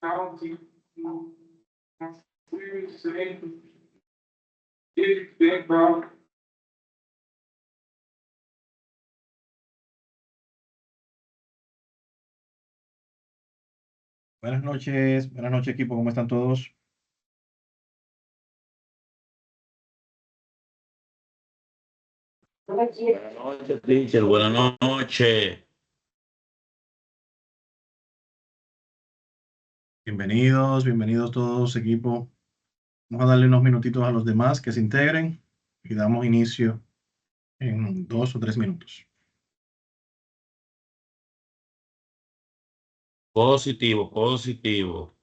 county, we say, it's background. Buenas noches equipo, ¿cómo están todos? Buenas noches, teacher. Buenas noches. Bienvenidos todos equipo. Vamos a darle unos minutitos a los demás que se integren y damos inicio en 2 o 3 minutos. Positivo, positivo.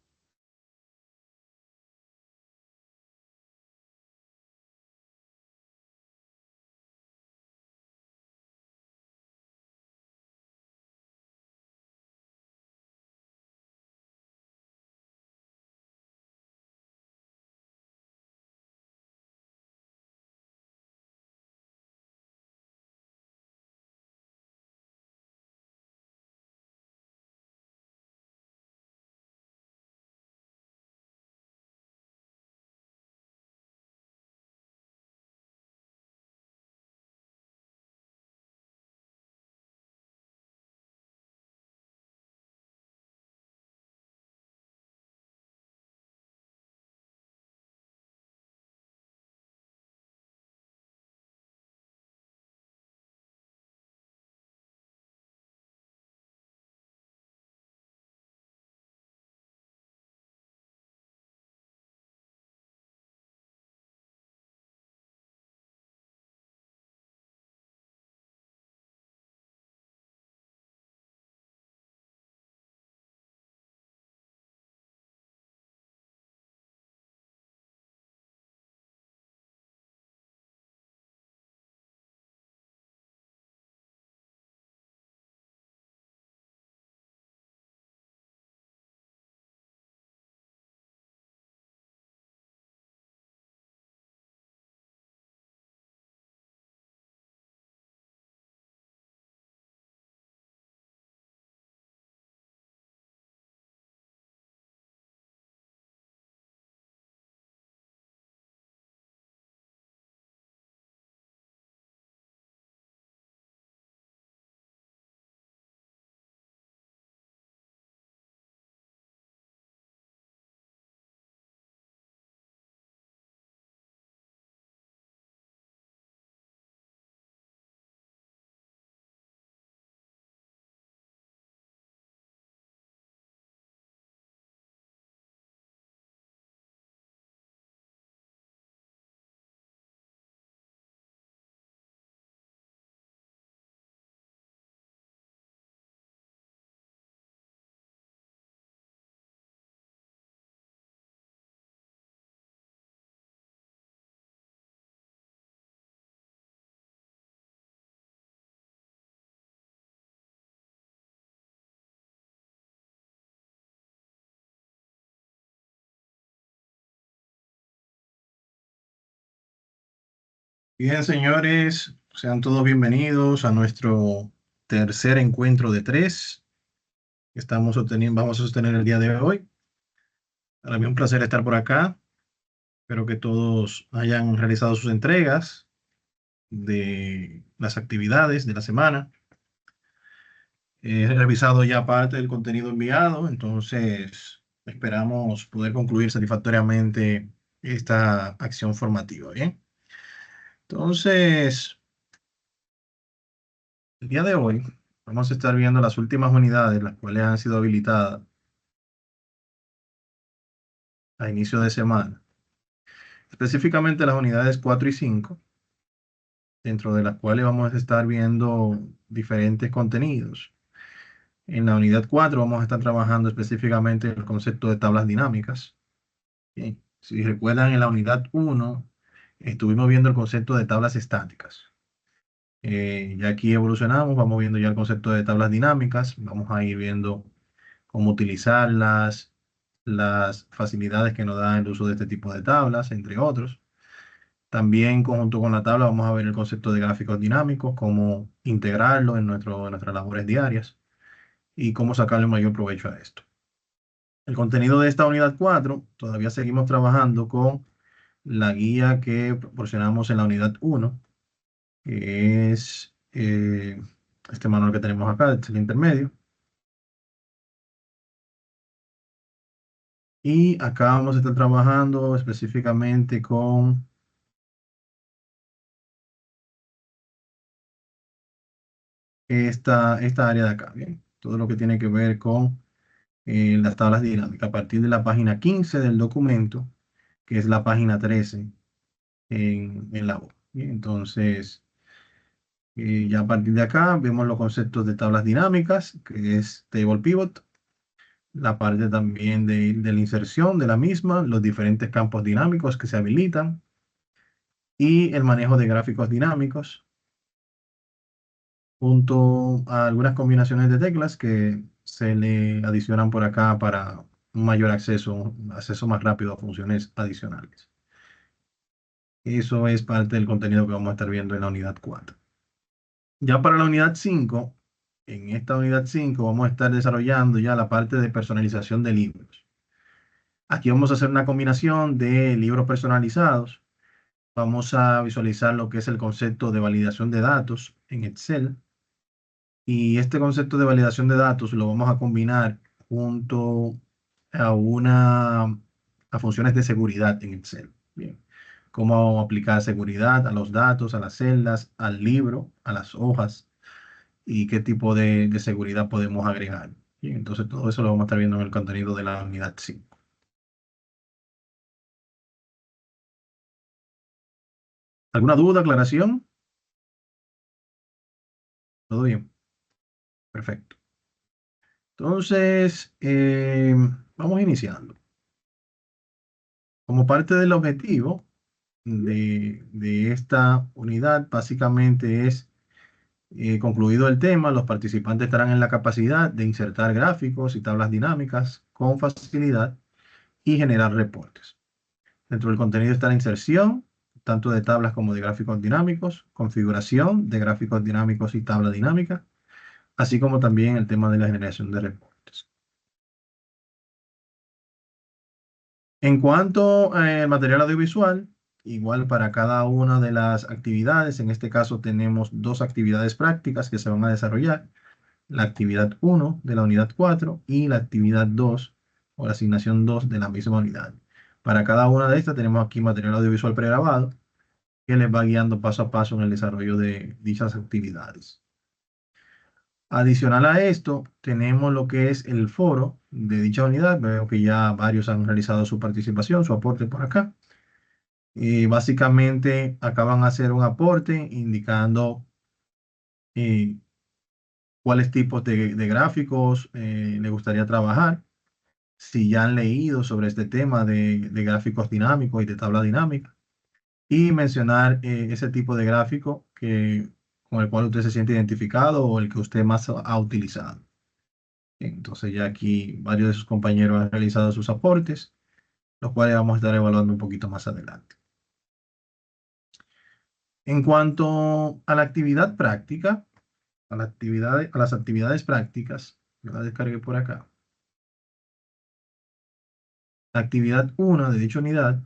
Bien, señores, sean todos bienvenidos a nuestro tercer encuentro de 3 que vamos a sostener el día de hoy. Para mí es un placer estar por acá. Espero que todos hayan realizado sus entregas de las actividades de la semana. He revisado ya parte del contenido enviado, entonces esperamos poder concluir satisfactoriamente esta acción formativa. Bien, entonces el día de hoy vamos a estar viendo las últimas unidades, las cuales han sido habilitadas a inicio de semana, específicamente las unidades 4 y 5, dentro de las cuales vamos a estar viendo diferentes contenidos. En la unidad 4 vamos a estar trabajando específicamente el concepto de tablas dinámicas. Bien, si recuerdan, en la unidad 1 estuvimos viendo el concepto de tablas estáticas. Ya aquí evolucionamos, vamos viendo ya el concepto de tablas dinámicas, vamos a ir viendo cómo utilizarlas, las facilidades que nos da el uso de este tipo de tablas, entre otros. También, conjunto con la tabla, vamos a ver el concepto de gráficos dinámicos, cómo integrarlo en nuestras labores diarias y cómo sacarle mayor provecho a esto. El contenido de esta unidad 4, todavía seguimos trabajando con la guía que proporcionamos en la unidad 1, que es este manual que tenemos acá, este es el intermedio. Y acá vamos a estar trabajando específicamente con esta área de acá, ¿bien? Todo lo que tiene que ver con las tablas dinámicas, a partir de la página 15 del documento, que es la página 13 en la hoja. Bien, entonces, ya a partir de acá vemos los conceptos de tablas dinámicas, que es Table Pivot, la parte también de la inserción de la misma, los diferentes campos dinámicos que se habilitan y el manejo de gráficos dinámicos, junto a algunas combinaciones de teclas que se le adicionan por acá para un mayor acceso, un acceso más rápido a funciones adicionales. Eso es parte del contenido que vamos a estar viendo en la unidad 4. Ya para la unidad 5, en esta unidad 5 vamos a estar desarrollando ya la parte de personalización de libros. Aquí vamos a hacer una combinación de libros personalizados. Vamos a visualizar lo que es el concepto de validación de datos en Excel. Y este concepto de validación de datos lo vamos a combinar junto a funciones de seguridad en Excel. Bien. Cómo aplicar seguridad a los datos, a las celdas, al libro, a las hojas y qué tipo de seguridad podemos agregar. Bien, entonces todo eso lo vamos a estar viendo en el contenido de la unidad 5. ¿Alguna duda, aclaración? ¿Todo bien? Perfecto. Entonces, vamos iniciando. Como parte del objetivo de esta unidad, básicamente es concluido el tema, los participantes estarán en la capacidad de insertar gráficos y tablas dinámicas con facilidad y generar reportes. Dentro del contenido está la inserción, tanto de tablas como de gráficos dinámicos, configuración de gráficos dinámicos y tabla dinámica, así como también el tema de la generación de reportes. En cuanto al material audiovisual, igual para cada una de las actividades, en este caso tenemos dos actividades prácticas que se van a desarrollar, la actividad 1 de la unidad 4 y la actividad 2 o la asignación 2 de la misma unidad. Para cada una de estas tenemos aquí material audiovisual pregrabado que les va guiando paso a paso en el desarrollo de dichas actividades. Adicional a esto, tenemos lo que es el foro de dicha unidad. Veo que ya varios han realizado su participación, su aporte por acá. Básicamente acaban de hacer un aporte indicando cuáles tipos de gráficos les gustaría trabajar, si ya han leído sobre este tema de gráficos dinámicos y de tabla dinámica, y mencionar ese tipo de gráfico con el cual usted se siente identificado o el que usted más ha utilizado. Entonces ya aquí varios de sus compañeros han realizado sus aportes, los cuales vamos a estar evaluando un poquito más adelante. En cuanto a la actividad práctica, a las actividades prácticas, yo la descargué por acá. La actividad 1 de dicha unidad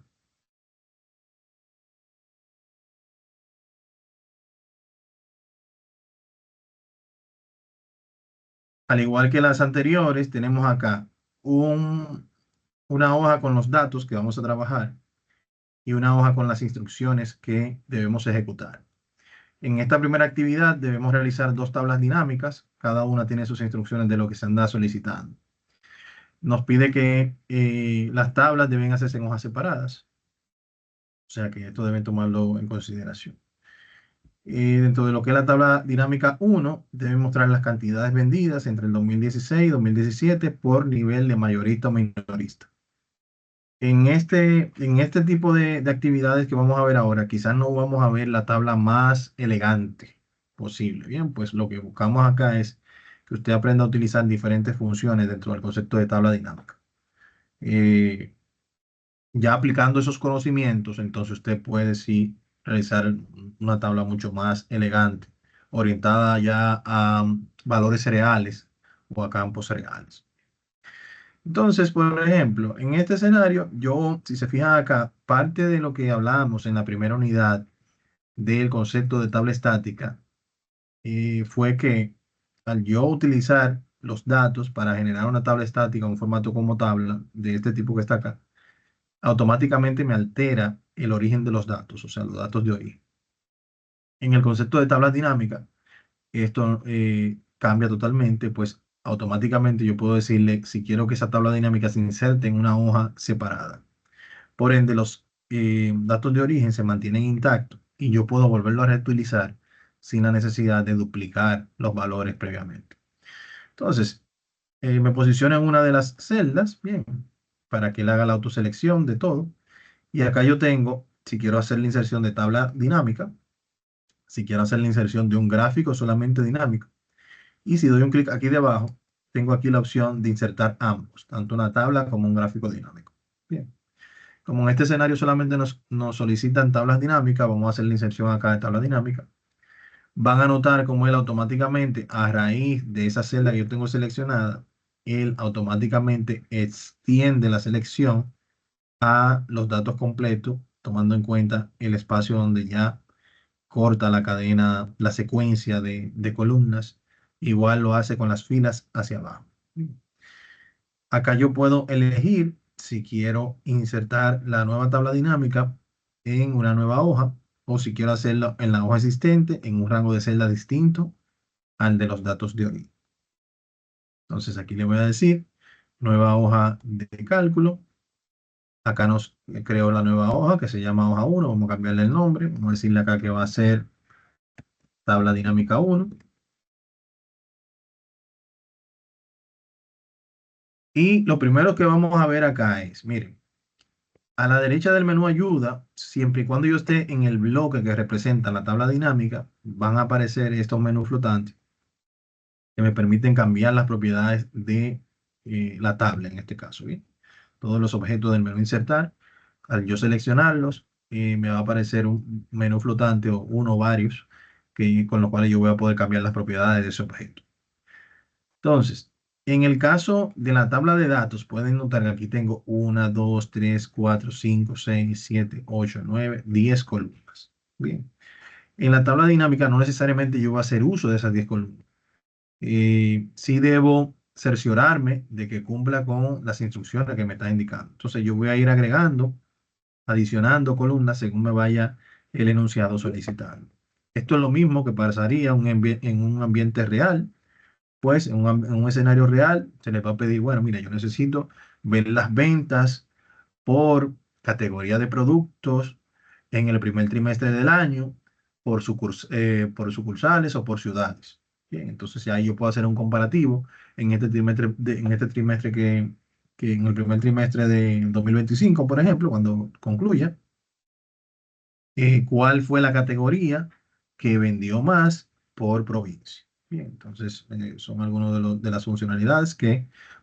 al igual que las anteriores, tenemos acá una hoja con los datos que vamos a trabajar y una hoja con las instrucciones que debemos ejecutar. En esta primera actividad debemos realizar dos tablas dinámicas. Cada una tiene sus instrucciones de lo que se anda solicitando. Nos pide que las tablas deben hacerse en hojas separadas. O sea que esto deben tomarlo en consideración. Dentro de lo que es la tabla dinámica 1, debe mostrar las cantidades vendidas entre el 2016 y 2017 por nivel de mayorista o minorista. En este tipo de actividades que vamos a ver ahora, quizás no vamos a ver la tabla más elegante posible. Bien, pues lo que buscamos acá es que usted aprenda a utilizar diferentes funciones dentro del concepto de tabla dinámica. Eh, ya aplicando esos conocimientos, entonces usted puede sí realizar una tabla mucho más elegante, orientada ya a valores reales o a campos reales. Entonces, por ejemplo, en este escenario, yo, si se fijan acá, parte de lo que hablamos en la primera unidad del concepto de tabla estática fue que al yo utilizar los datos para generar una tabla estática, un formato como tabla de este tipo que está acá, automáticamente me altera el origen de los datos, o sea, los datos de origen. En el concepto de tablas dinámicas, esto cambia totalmente, pues automáticamente yo puedo decirle si quiero que esa tabla dinámica se inserte en una hoja separada. Por ende, los datos de origen se mantienen intactos y yo puedo volverlo a reutilizar sin la necesidad de duplicar los valores previamente. Entonces, me posiciono en una de las celdas, bien, para que él haga la autoselección de todo. Y acá yo tengo, si quiero hacer la inserción de tabla dinámica, si quiero hacer la inserción de un gráfico solamente dinámico. Y si doy un clic aquí debajo, tengo aquí la opción de insertar ambos, tanto una tabla como un gráfico dinámico. Bien. Como en este escenario solamente nos solicitan tablas dinámicas, vamos a hacer la inserción acá de tabla dinámica. Van a notar cómo él automáticamente, a raíz de esa celda que yo tengo seleccionada, él automáticamente extiende la selección a los datos completos, tomando en cuenta el espacio donde ya corta la cadena, la secuencia de columnas. Igual lo hace con las filas hacia abajo. Acá yo puedo elegir si quiero insertar la nueva tabla dinámica en una nueva hoja o si quiero hacerlo en la hoja existente en un rango de celda distinto al de los datos de origen. Entonces aquí le voy a decir nueva hoja de cálculo. Acá nos creo la nueva hoja que se llama hoja 1. Vamos a cambiarle el nombre. Vamos a decirle acá que va a ser tabla dinámica 1. Y lo primero que vamos a ver acá es, miren, a la derecha del menú ayuda, siempre y cuando yo esté en el bloque que representa la tabla dinámica, van a aparecer estos menús flotantes que me permiten cambiar las propiedades de la tabla en este caso, ¿bien? Todos los objetos del menú insertar, al yo seleccionarlos, me va a aparecer un menú flotante o uno o varios con los cuales yo voy a poder cambiar las propiedades de ese objeto. Entonces, en el caso de la tabla de datos, pueden notar que aquí tengo 1, 2, 3, 4, 5, 6, 7, 8, 9, 10 columnas. Bien. En la tabla dinámica no necesariamente yo voy a hacer uso de esas 10 columnas. Sí debo cerciorarme de que cumpla con las instrucciones que me está indicando. Entonces yo voy a ir agregando, adicionando columnas según me vaya el enunciado solicitando. Esto es lo mismo que pasaría en un ambiente real, pues en un escenario real se le va a pedir, bueno, mira, yo necesito ver las ventas por categoría de productos en el primer trimestre del año, por sucursales o por ciudades. Bien, entonces ahí yo puedo hacer un comparativo en este trimestre, en este trimestre que en el primer trimestre de 2025, por ejemplo, cuando concluya, cuál fue la categoría que vendió más por provincia. Bien, entonces son algunas de las funcionalidades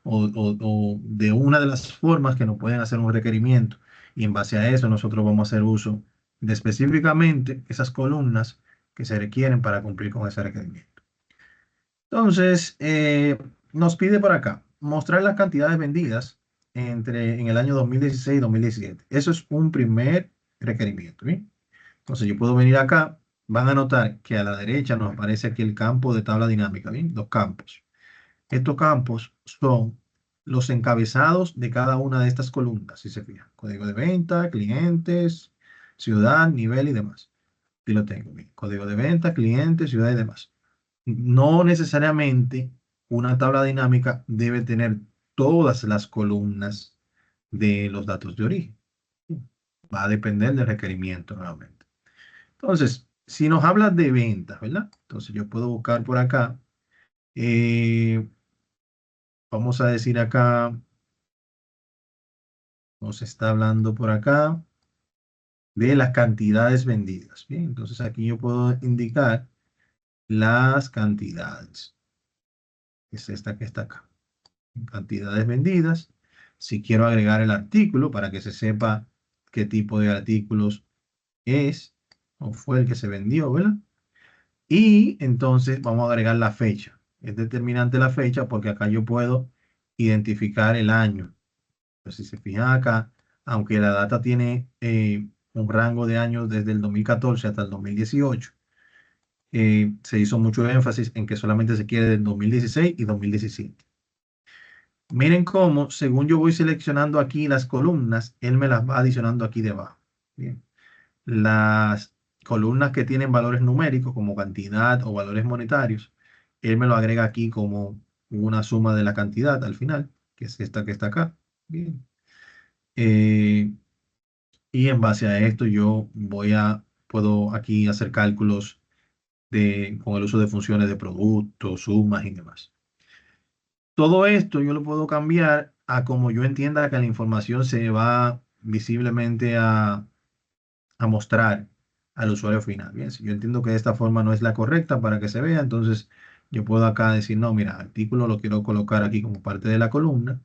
o de una de las formas que nos pueden hacer un requerimiento. Y en base a eso nosotros vamos a hacer uso de específicamente esas columnas que se requieren para cumplir con ese requerimiento. Entonces, nos pide por acá mostrar las cantidades vendidas en el año 2016 y 2017. Eso es un primer requerimiento. ¿Bien? Entonces yo puedo venir acá, van a notar que a la derecha nos aparece aquí el campo de tabla dinámica, ¿bien? Los campos. Estos campos son los encabezados de cada una de estas columnas, si se fijan. Código de venta, clientes, ciudad, nivel y demás. Aquí lo tengo, bien. Código de venta, clientes, ciudad y demás. No necesariamente una tabla dinámica debe tener todas las columnas de los datos de origen. Va a depender del requerimiento nuevamente. Entonces, si nos habla de ventas, ¿verdad? Entonces yo puedo buscar por acá. eh, Vamos a decir acá, nos está hablando por acá de las cantidades vendidas. Bien, entonces aquí yo puedo indicar las cantidades. Es esta que está acá. Cantidades vendidas. Si quiero agregar el artículo para que se sepa qué tipo de artículos es o fue el que se vendió, ¿verdad? Y entonces vamos a agregar la fecha. Es determinante la fecha porque acá yo puedo identificar el año. Pues si se fijan acá, aunque la data tiene un rango de años desde el 2014 hasta el 2018, se hizo mucho énfasis en que solamente se quiere del 2016 y 2017. Miren cómo, según yo voy seleccionando aquí las columnas, él me las va adicionando aquí debajo. Bien. Las columnas que tienen valores numéricos como cantidad o valores monetarios, él me lo agrega aquí como una suma de la cantidad al final, que es esta que está acá. Bien. Eh, y en base a esto yo puedo aquí hacer cálculos con el uso de funciones de productos, sumas y demás. Todo esto yo lo puedo cambiar a como yo entienda que la información se va visiblemente a mostrar al usuario final. Bien, si yo entiendo que de esta forma no es la correcta para que se vea, entonces yo puedo acá decir, no, mira, artículo lo quiero colocar aquí como parte de la columna.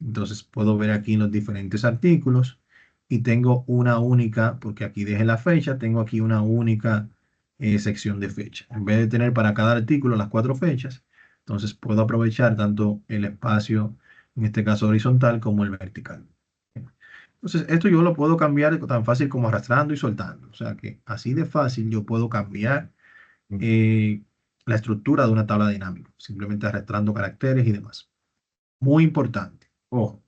Entonces puedo ver aquí los diferentes artículos y tengo una única, porque aquí dejé la fecha, tengo aquí una única sección de fecha. En vez de tener para cada artículo las 4 fechas, entonces puedo aprovechar tanto el espacio, en este caso horizontal, como el vertical. Entonces, esto yo lo puedo cambiar tan fácil como arrastrando y soltando. O sea que así de fácil yo puedo cambiar eh, la estructura de una tabla dinámica, simplemente arrastrando caracteres y demás. Muy importante. Ojo,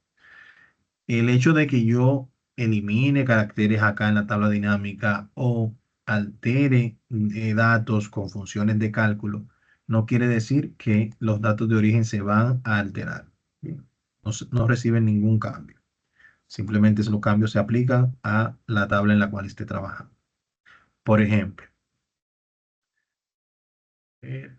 el hecho de que yo elimine caracteres acá en la tabla dinámica o altere datos con funciones de cálculo, no quiere decir que los datos de origen se van a alterar. Bien, no reciben ningún cambio. Simplemente los cambios se aplican a la tabla en la cual esté trabajando. Por ejemplo, eh,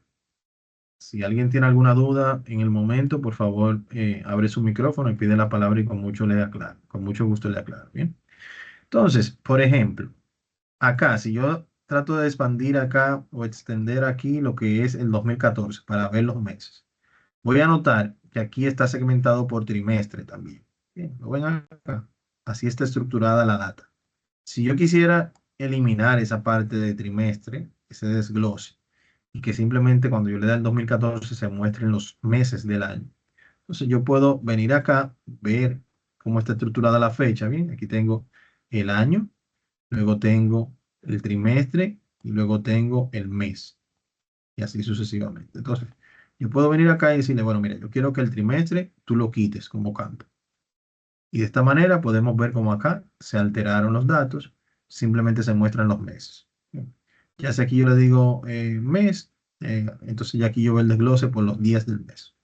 si alguien tiene alguna duda en el momento, por favor, abre su micrófono y pide la palabra y con mucho gusto le aclaro. Bien. Entonces, por ejemplo, acá, si yo trato de expandir acá o extender aquí lo que es el 2014 para ver los meses, voy a notar que aquí está segmentado por trimestre también. Bien, lo ven acá. Así está estructurada la data. Si yo quisiera eliminar esa parte de trimestre, ese desglose, y que simplemente cuando yo le da el 2014 se muestren los meses del año. Entonces yo puedo venir acá, ver cómo está estructurada la fecha. Bien, aquí tengo el año, luego tengo el trimestre y luego tengo el mes. Y así sucesivamente. Entonces, yo puedo venir acá y decirle, bueno, mira, yo quiero que el trimestre tú lo quites como campo. Y de esta manera podemos ver cómo acá se alteraron los datos, simplemente se muestran los meses. Ya sea aquí yo le digo mes, entonces ya aquí yo veo el desglose por los días del mes.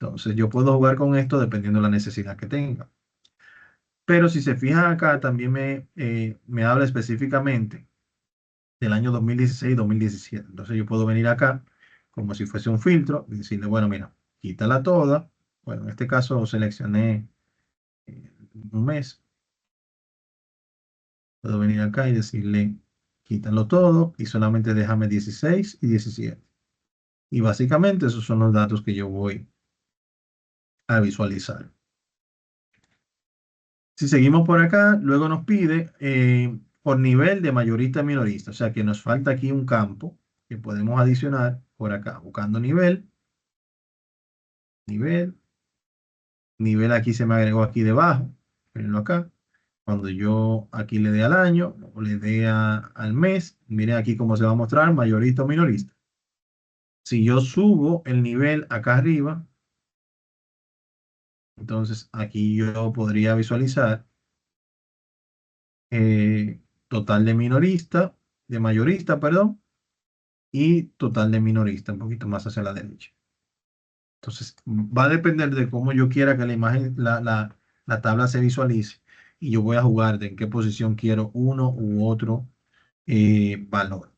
Entonces yo puedo jugar con esto dependiendo de la necesidad que tenga. Pero si se fijan acá, también me habla específicamente del año 2016-2017. Entonces yo puedo venir acá como si fuese un filtro y decirle, bueno, mira, quítala toda. Bueno, en este caso seleccioné un mes. Puedo venir acá y decirle, quítalo todo y solamente déjame 16 y 17. Y básicamente esos son los datos que yo voy a visualizar. Si seguimos por acá, luego nos pide por nivel de mayorista a minorista. O sea que nos falta aquí un campo que podemos adicionar por acá, buscando nivel, nivel, nivel aquí se me agregó aquí debajo. Mirenlo acá. Cuando yo aquí le dé al año o le dé al mes, miren aquí cómo se va a mostrar mayorista o minorista. Si yo subo el nivel acá arriba, entonces aquí yo podría visualizar total de mayorista, perdón, y total de minorista, un poquito más hacia la derecha. Entonces va a depender de cómo yo quiera que la imagen, la tabla se visualice y yo voy a jugar de en qué posición quiero uno u otro valor.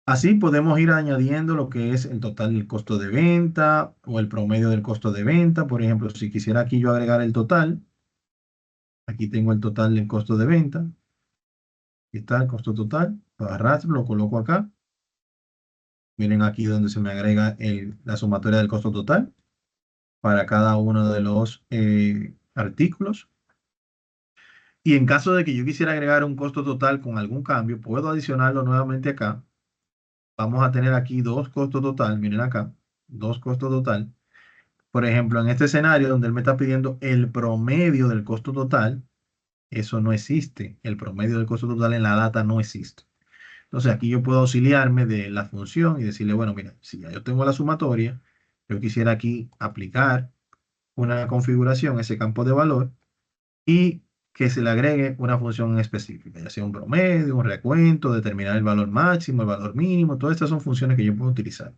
Así podemos ir añadiendo lo que es el total del costo de venta o el promedio del costo de venta. Por ejemplo, si quisiera aquí yo agregar el total, aquí tengo el total del costo de venta. Aquí está el costo total. Lo arrastro, lo coloco acá. Miren aquí donde se me agrega la sumatoria del costo total para cada uno de los artículos. Y en caso de que yo quisiera agregar un costo total con algún cambio, puedo adicionarlo nuevamente acá. Vamos a tener aquí dos costos total. Miren acá, dos costos total. Por ejemplo, en este escenario donde él me está pidiendo el promedio del costo total, eso no existe. El promedio del costo total en la data no existe. Entonces aquí yo puedo auxiliarme de la función y decirle, bueno, mira, si ya yo tengo la sumatoria, yo quisiera aquí aplicar una configuración, ese campo de valor, y que se le agregue una función específica, ya sea un promedio, un recuento, determinar el valor máximo, el valor mínimo, todas estas son funciones que yo puedo utilizar.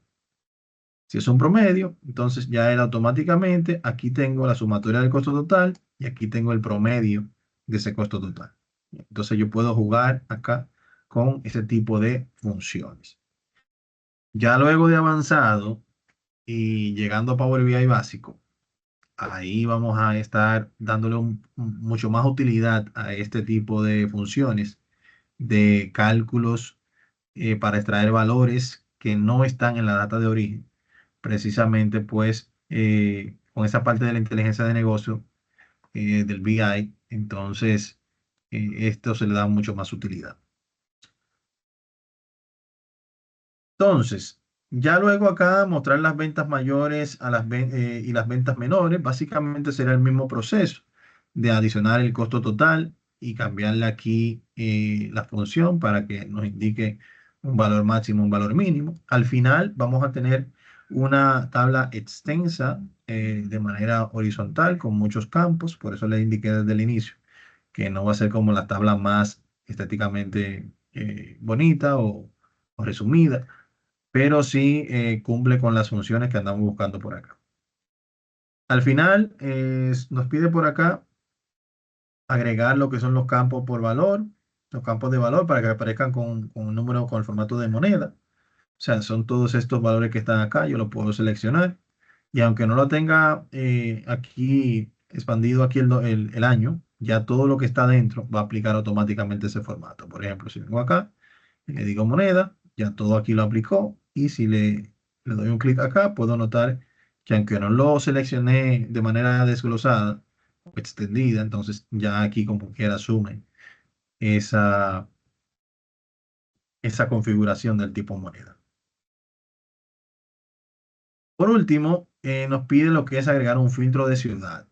Si es un promedio, entonces ya él automáticamente, aquí tengo la sumatoria del costo total y aquí tengo el promedio de ese costo total. Entonces yo puedo jugar acá con ese tipo de funciones. Ya luego de avanzado y llegando a Power BI básico, ahí vamos a estar dándole mucho más utilidad a este tipo de funciones de cálculos para extraer valores que no están en la data de origen. Precisamente pues con esa parte de la inteligencia de negocio del BI, entonces esto se le da mucho más utilidad. Entonces, ya luego acá mostrar las ventas mayores y las ventas menores, básicamente será el mismo proceso de adicionar el costo total y cambiarle aquí la función para que nos indique un valor máximo, un valor mínimo. Al final vamos a tener una tabla extensa de manera horizontal con muchos campos, por eso le indiqué desde el inicio que no va a ser como la tabla más estéticamente bonita o resumida, pero sí cumple con las funciones que andamos buscando por acá. Al final nos pide por acá agregar lo que son los campos por valor, los campos de valor para que aparezcan con un número con el formato de moneda. O sea, son todos estos valores que están acá, yo lo puedo seleccionar. Y aunque no lo tenga aquí expandido aquí el año, ya todo lo que está dentro va a aplicar automáticamente ese formato. Por ejemplo, si vengo acá y le digo moneda, ya todo aquí lo aplicó. Y si le doy un clic acá, puedo notar que aunque no lo seleccioné de manera desglosada o extendida, entonces ya aquí como quiera asume esa, esa configuración del tipo moneda. Por último, nos pide lo que es agregar un filtro de ciudad.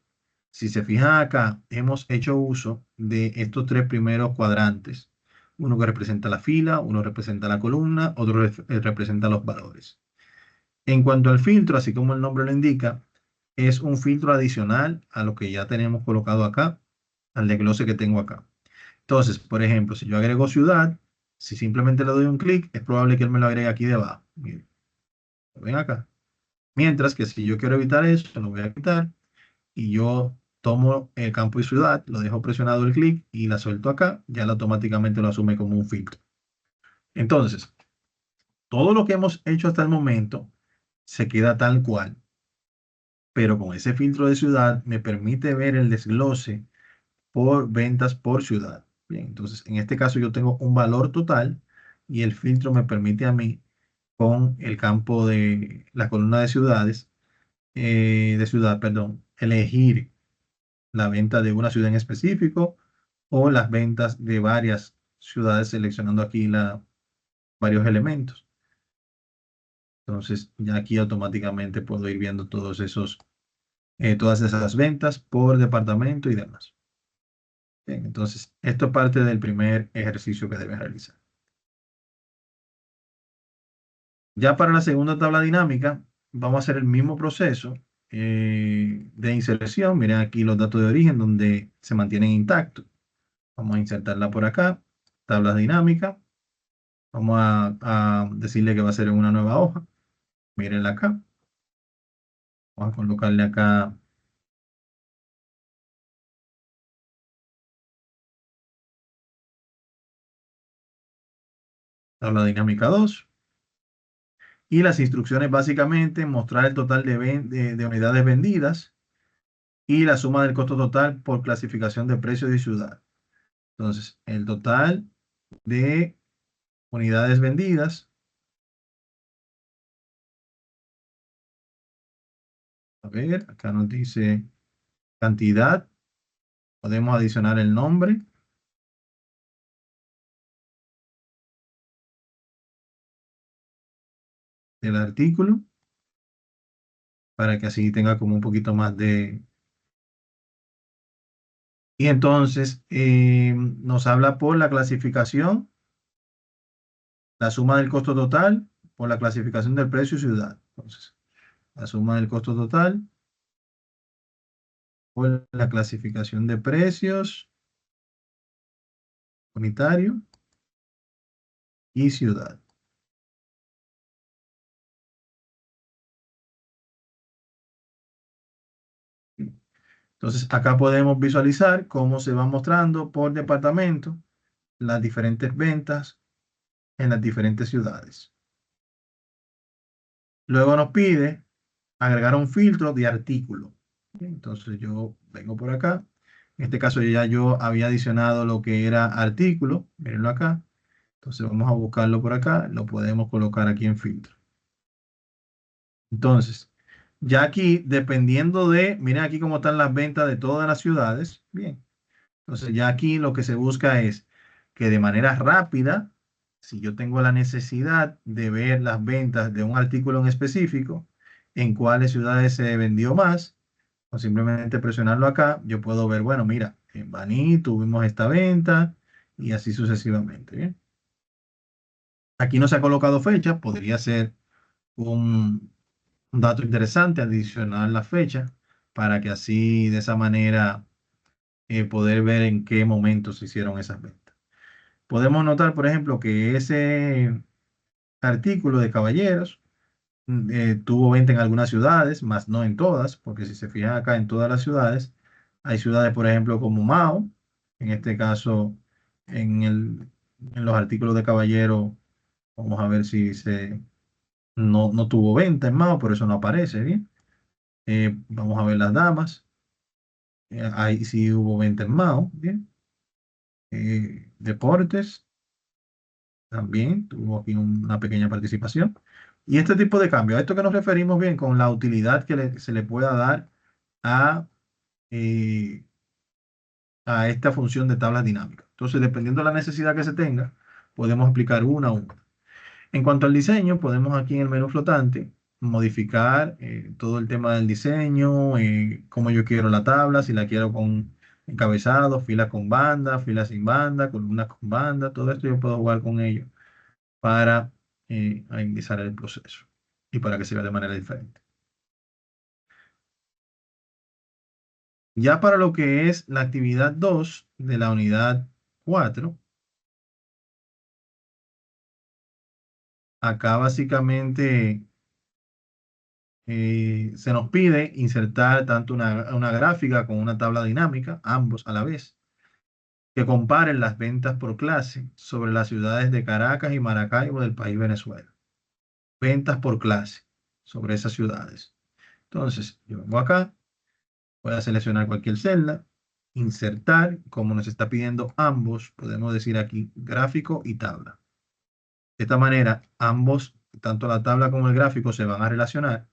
Si se fijan acá, hemos hecho uso de estos tres primeros cuadrantes. Uno que representa la fila, uno representa la columna, otro representa los valores. En cuanto al filtro, así como el nombre lo indica, es un filtro adicional a lo que ya tenemos colocado acá, al desglose que tengo acá. Entonces, por ejemplo, si yo agrego ciudad, si simplemente le doy un clic, es probable que él me lo agregue aquí debajo. Miren, ¿lo ven acá? Mientras que si yo quiero evitar eso, lo voy a quitar y yo tomo el campo de ciudad, lo dejo presionado el clic y la suelto acá, ya él automáticamente lo asume como un filtro. Entonces, todo lo que hemos hecho hasta el momento se queda tal cual, pero con ese filtro de ciudad me permite ver el desglose por ventas por ciudad. Bien, entonces en este caso yo tengo un valor total y el filtro me permite a mí con el campo de la columna de ciudades, de ciudad, perdón, elegir la venta de una ciudad en específico o las ventas de varias ciudades seleccionando aquí varios elementos. Entonces ya aquí automáticamente puedo ir viendo todas esas ventas por departamento y demás. Bien, entonces esto es parte del primer ejercicio que debes realizar. Ya para la segunda tabla dinámica vamos a hacer el mismo proceso de inserción. Miren aquí los datos de origen donde se mantienen intactos. Vamos a insertarla por acá, tablas dinámicas. Vamos a decirle que va a ser en una nueva hoja. Mírenla acá. Vamos a colocarle acá tabla dinámica 2. Y las instrucciones básicamente mostrar el total de unidades vendidas y la suma del costo total por clasificación de precios y ciudad. Entonces, el total de unidades vendidas. A ver, acá nos dice cantidad. Podemos adicionar el nombre del artículo para que así tenga como un poquito más de... Y entonces nos habla por la clasificación, la suma del costo total, por la clasificación del precio y ciudad. Entonces, la suma del costo total por la clasificación de precios unitario y ciudad. Entonces, acá podemos visualizar cómo se va mostrando por departamento las diferentes ventas en las diferentes ciudades. Luego nos pide agregar un filtro de artículo. Entonces yo vengo por acá. En este caso ya yo había adicionado lo que era artículo. Mírenlo acá. Entonces vamos a buscarlo por acá. Lo podemos colocar aquí en filtro. Entonces, ya aquí, dependiendo de, miren aquí cómo están las ventas de todas las ciudades. Bien. Entonces ya aquí lo que se busca es que de manera rápida, si yo tengo la necesidad de ver las ventas de un artículo en específico, en cuáles ciudades se vendió más, o simplemente presionarlo acá, yo puedo ver, bueno, mira, en Baní tuvimos esta venta y así sucesivamente. ¿Bien? Aquí no se ha colocado fecha, podría ser un dato interesante adicionar la fecha para que así de esa manera poder ver en qué momento se hicieron esas ventas. Podemos notar, por ejemplo, que ese artículo de caballeros tuvo venta en algunas ciudades, más no en todas, porque si se fijan acá en todas las ciudades, hay ciudades, por ejemplo, como Mao, en este caso, en en los artículos de caballero, vamos a ver si no tuvo venta en Mao, por eso no aparece, ¿bien? Vamos a ver las damas, ahí sí hubo venta en Mao, ¿bien? Deportes, también tuvo aquí una pequeña participación. Y este tipo de cambio, a esto que nos referimos bien con la utilidad que se le pueda dar a, eh, a esta función de tablas dinámicas. Entonces, dependiendo de la necesidad que se tenga, podemos aplicar una a una. En cuanto al diseño, podemos aquí en el menú flotante modificar todo el tema del diseño, cómo yo quiero la tabla, si la quiero con encabezado, fila con banda, fila sin banda, columnas con banda, todo esto yo puedo jugar con ello para agilizar el proceso y para que se vea de manera diferente. Ya para lo que es la actividad 2 de la unidad 4, acá básicamente se nos pide insertar tanto una gráfica como una tabla dinámica, ambos a la vez, que comparen las ventas por clase sobre las ciudades de Caracas y Maracaibo del país Venezuela. Ventas por clase sobre esas ciudades. Entonces, yo vengo acá. Voy a seleccionar cualquier celda, insertar, como nos está pidiendo ambos, podemos decir aquí gráfico y tabla. De esta manera, ambos, tanto la tabla como el gráfico, se van a relacionar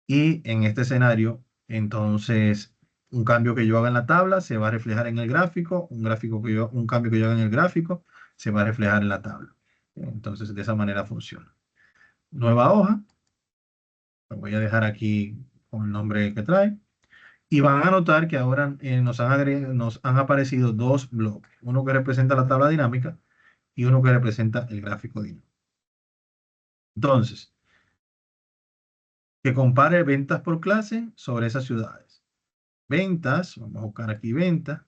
y en este escenario, entonces, un cambio que yo haga en la tabla se va a reflejar en el gráfico, un cambio que yo haga en el gráfico se va a reflejar en la tabla. Entonces, de esa manera funciona. Nueva hoja, lo voy a dejar aquí con el nombre que trae. Y van a notar que ahora nos han aparecido dos bloques, uno que representa la tabla dinámica y uno que representa el gráfico dinámico. Entonces, que compare ventas por clase sobre esas ciudades. Ventas, vamos a buscar aquí ventas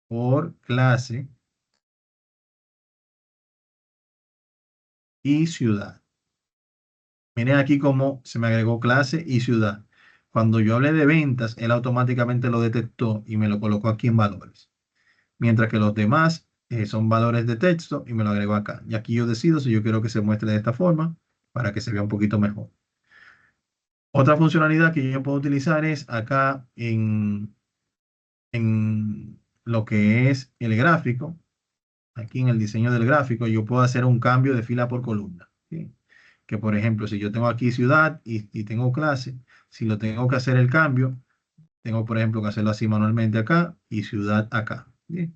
por clase y ciudad. Miren aquí cómo se me agregó clase y ciudad. Cuando yo hablé de ventas, él automáticamente lo detectó y me lo colocó aquí en valores. Mientras que los demás son valores de texto y me lo agrego acá. Y aquí yo decido si yo quiero que se muestre de esta forma para que se vea un poquito mejor. Otra funcionalidad que yo puedo utilizar es acá en lo que es el gráfico. Aquí en el diseño del gráfico yo puedo hacer un cambio de fila por columna. ¿Sí? Que por ejemplo, si yo tengo aquí ciudad y tengo clase, si lo tengo que hacer el cambio, tengo por ejemplo que hacerlo así manualmente acá y ciudad acá. ¿Sí?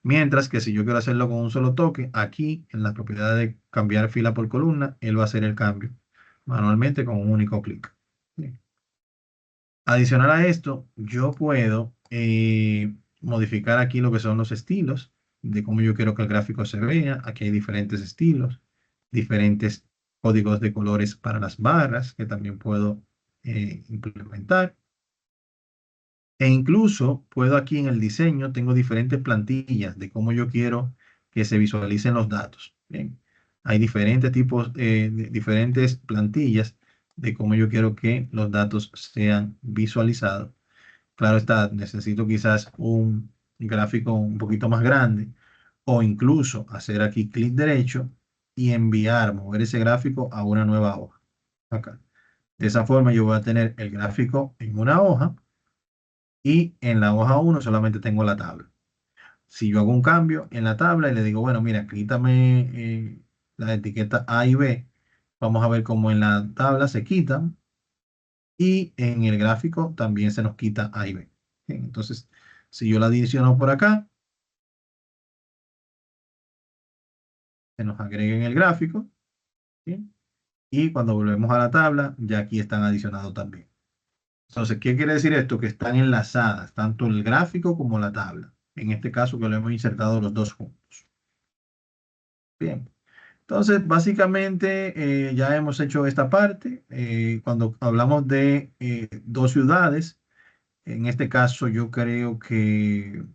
Mientras que si yo quiero hacerlo con un solo toque, aquí en la propiedad de cambiar fila por columna, él va a hacer el cambio manualmente con un único clic. Bien. Adicional a esto, yo puedo modificar aquí lo que son los estilos de cómo yo quiero que el gráfico se vea. Aquí hay diferentes estilos, diferentes códigos de colores para las barras que también puedo implementar. E incluso puedo aquí en el diseño, tengo diferentes plantillas de cómo yo quiero que se visualicen los datos. Bien, hay diferentes tipos, diferentes plantillas de cómo yo quiero que los datos sean visualizados. Claro está, necesito quizás un gráfico un poquito más grande o incluso hacer aquí clic derecho y enviar, mover ese gráfico a una nueva hoja. Acá. De esa forma yo voy a tener el gráfico en una hoja y en la hoja 1 solamente tengo la tabla. Si yo hago un cambio en la tabla y le digo, bueno, mira, quítame las etiquetas A y B, vamos a ver cómo en la tabla se quitan y en el gráfico también se nos quita A y B. Bien, entonces, si yo la adiciono por acá, se nos agrega en el gráfico. Bien, y cuando volvemos a la tabla, ya aquí están adicionados también. Entonces, ¿qué quiere decir esto? Que están enlazadas, tanto el gráfico como la tabla. En este caso que lo hemos insertado los dos juntos. Bien. Entonces, básicamente ya hemos hecho esta parte. Cuando hablamos de dos ciudades, en este caso yo creo que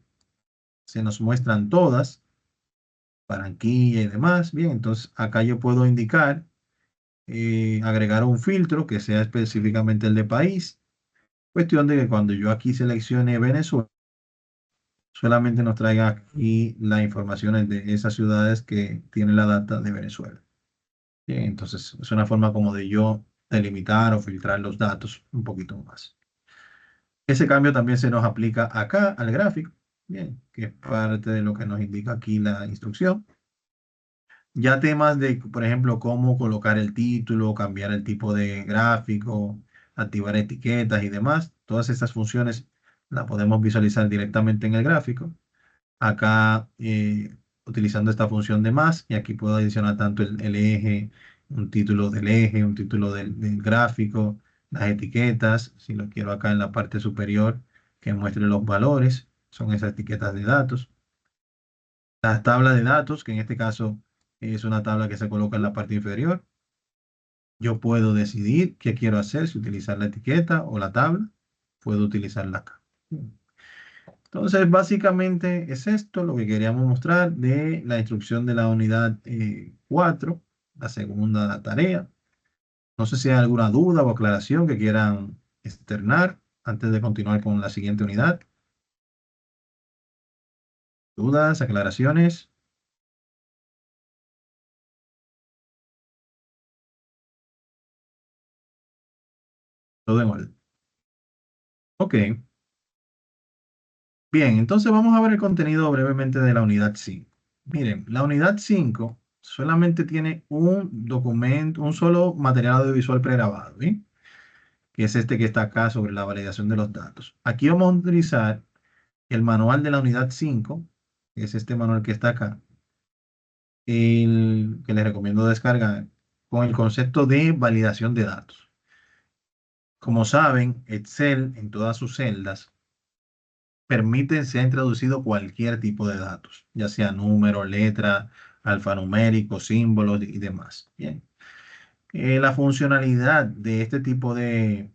se nos muestran todas, Barranquilla y demás. Bien, entonces acá yo puedo indicar, agregar un filtro que sea específicamente el de país. Cuestión de que cuando yo aquí seleccione Venezuela, solamente nos traiga aquí las informaciones de esas ciudades que tienen la data de Venezuela. Bien, entonces es una forma como de yo delimitar o filtrar los datos un poquito más. Ese cambio también se nos aplica acá al gráfico, bien, que es parte de lo que nos indica aquí la instrucción. Ya temas de, por ejemplo, cómo colocar el título, cambiar el tipo de gráfico, activar etiquetas y demás, todas estas funciones las podemos visualizar directamente en el gráfico. Acá utilizando esta función de más y aquí puedo adicionar tanto el eje, un título del eje, un título del gráfico, las etiquetas, si lo quiero acá en la parte superior que muestre los valores, son esas etiquetas de datos. La tabla de datos, que en este caso es una tabla que se coloca en la parte inferior. Yo puedo decidir qué quiero hacer, si utilizar la etiqueta o la tabla, puedo utilizarla acá. Entonces, básicamente es esto lo que queríamos mostrar de la instrucción de la unidad 4, la segunda tarea. No sé si hay alguna duda o aclaración que quieran externar antes de continuar con la siguiente unidad. ¿Dudas, aclaraciones? Todo en orden. Ok. Bien, entonces vamos a ver el contenido brevemente de la unidad 5. Miren, la unidad 5 solamente tiene un documento, un solo material audiovisual pregrabado, ¿sí? Que es este que está acá sobre la validación de los datos. Aquí vamos a utilizar el manual de la unidad 5, que es este manual que está acá, el que les recomiendo descargar, con el concepto de validación de datos. Como saben, Excel en todas sus celdas permite ser introducido cualquier tipo de datos, ya sea número, letra, alfanumérico, símbolos y demás. Bien. La funcionalidad de este tipo de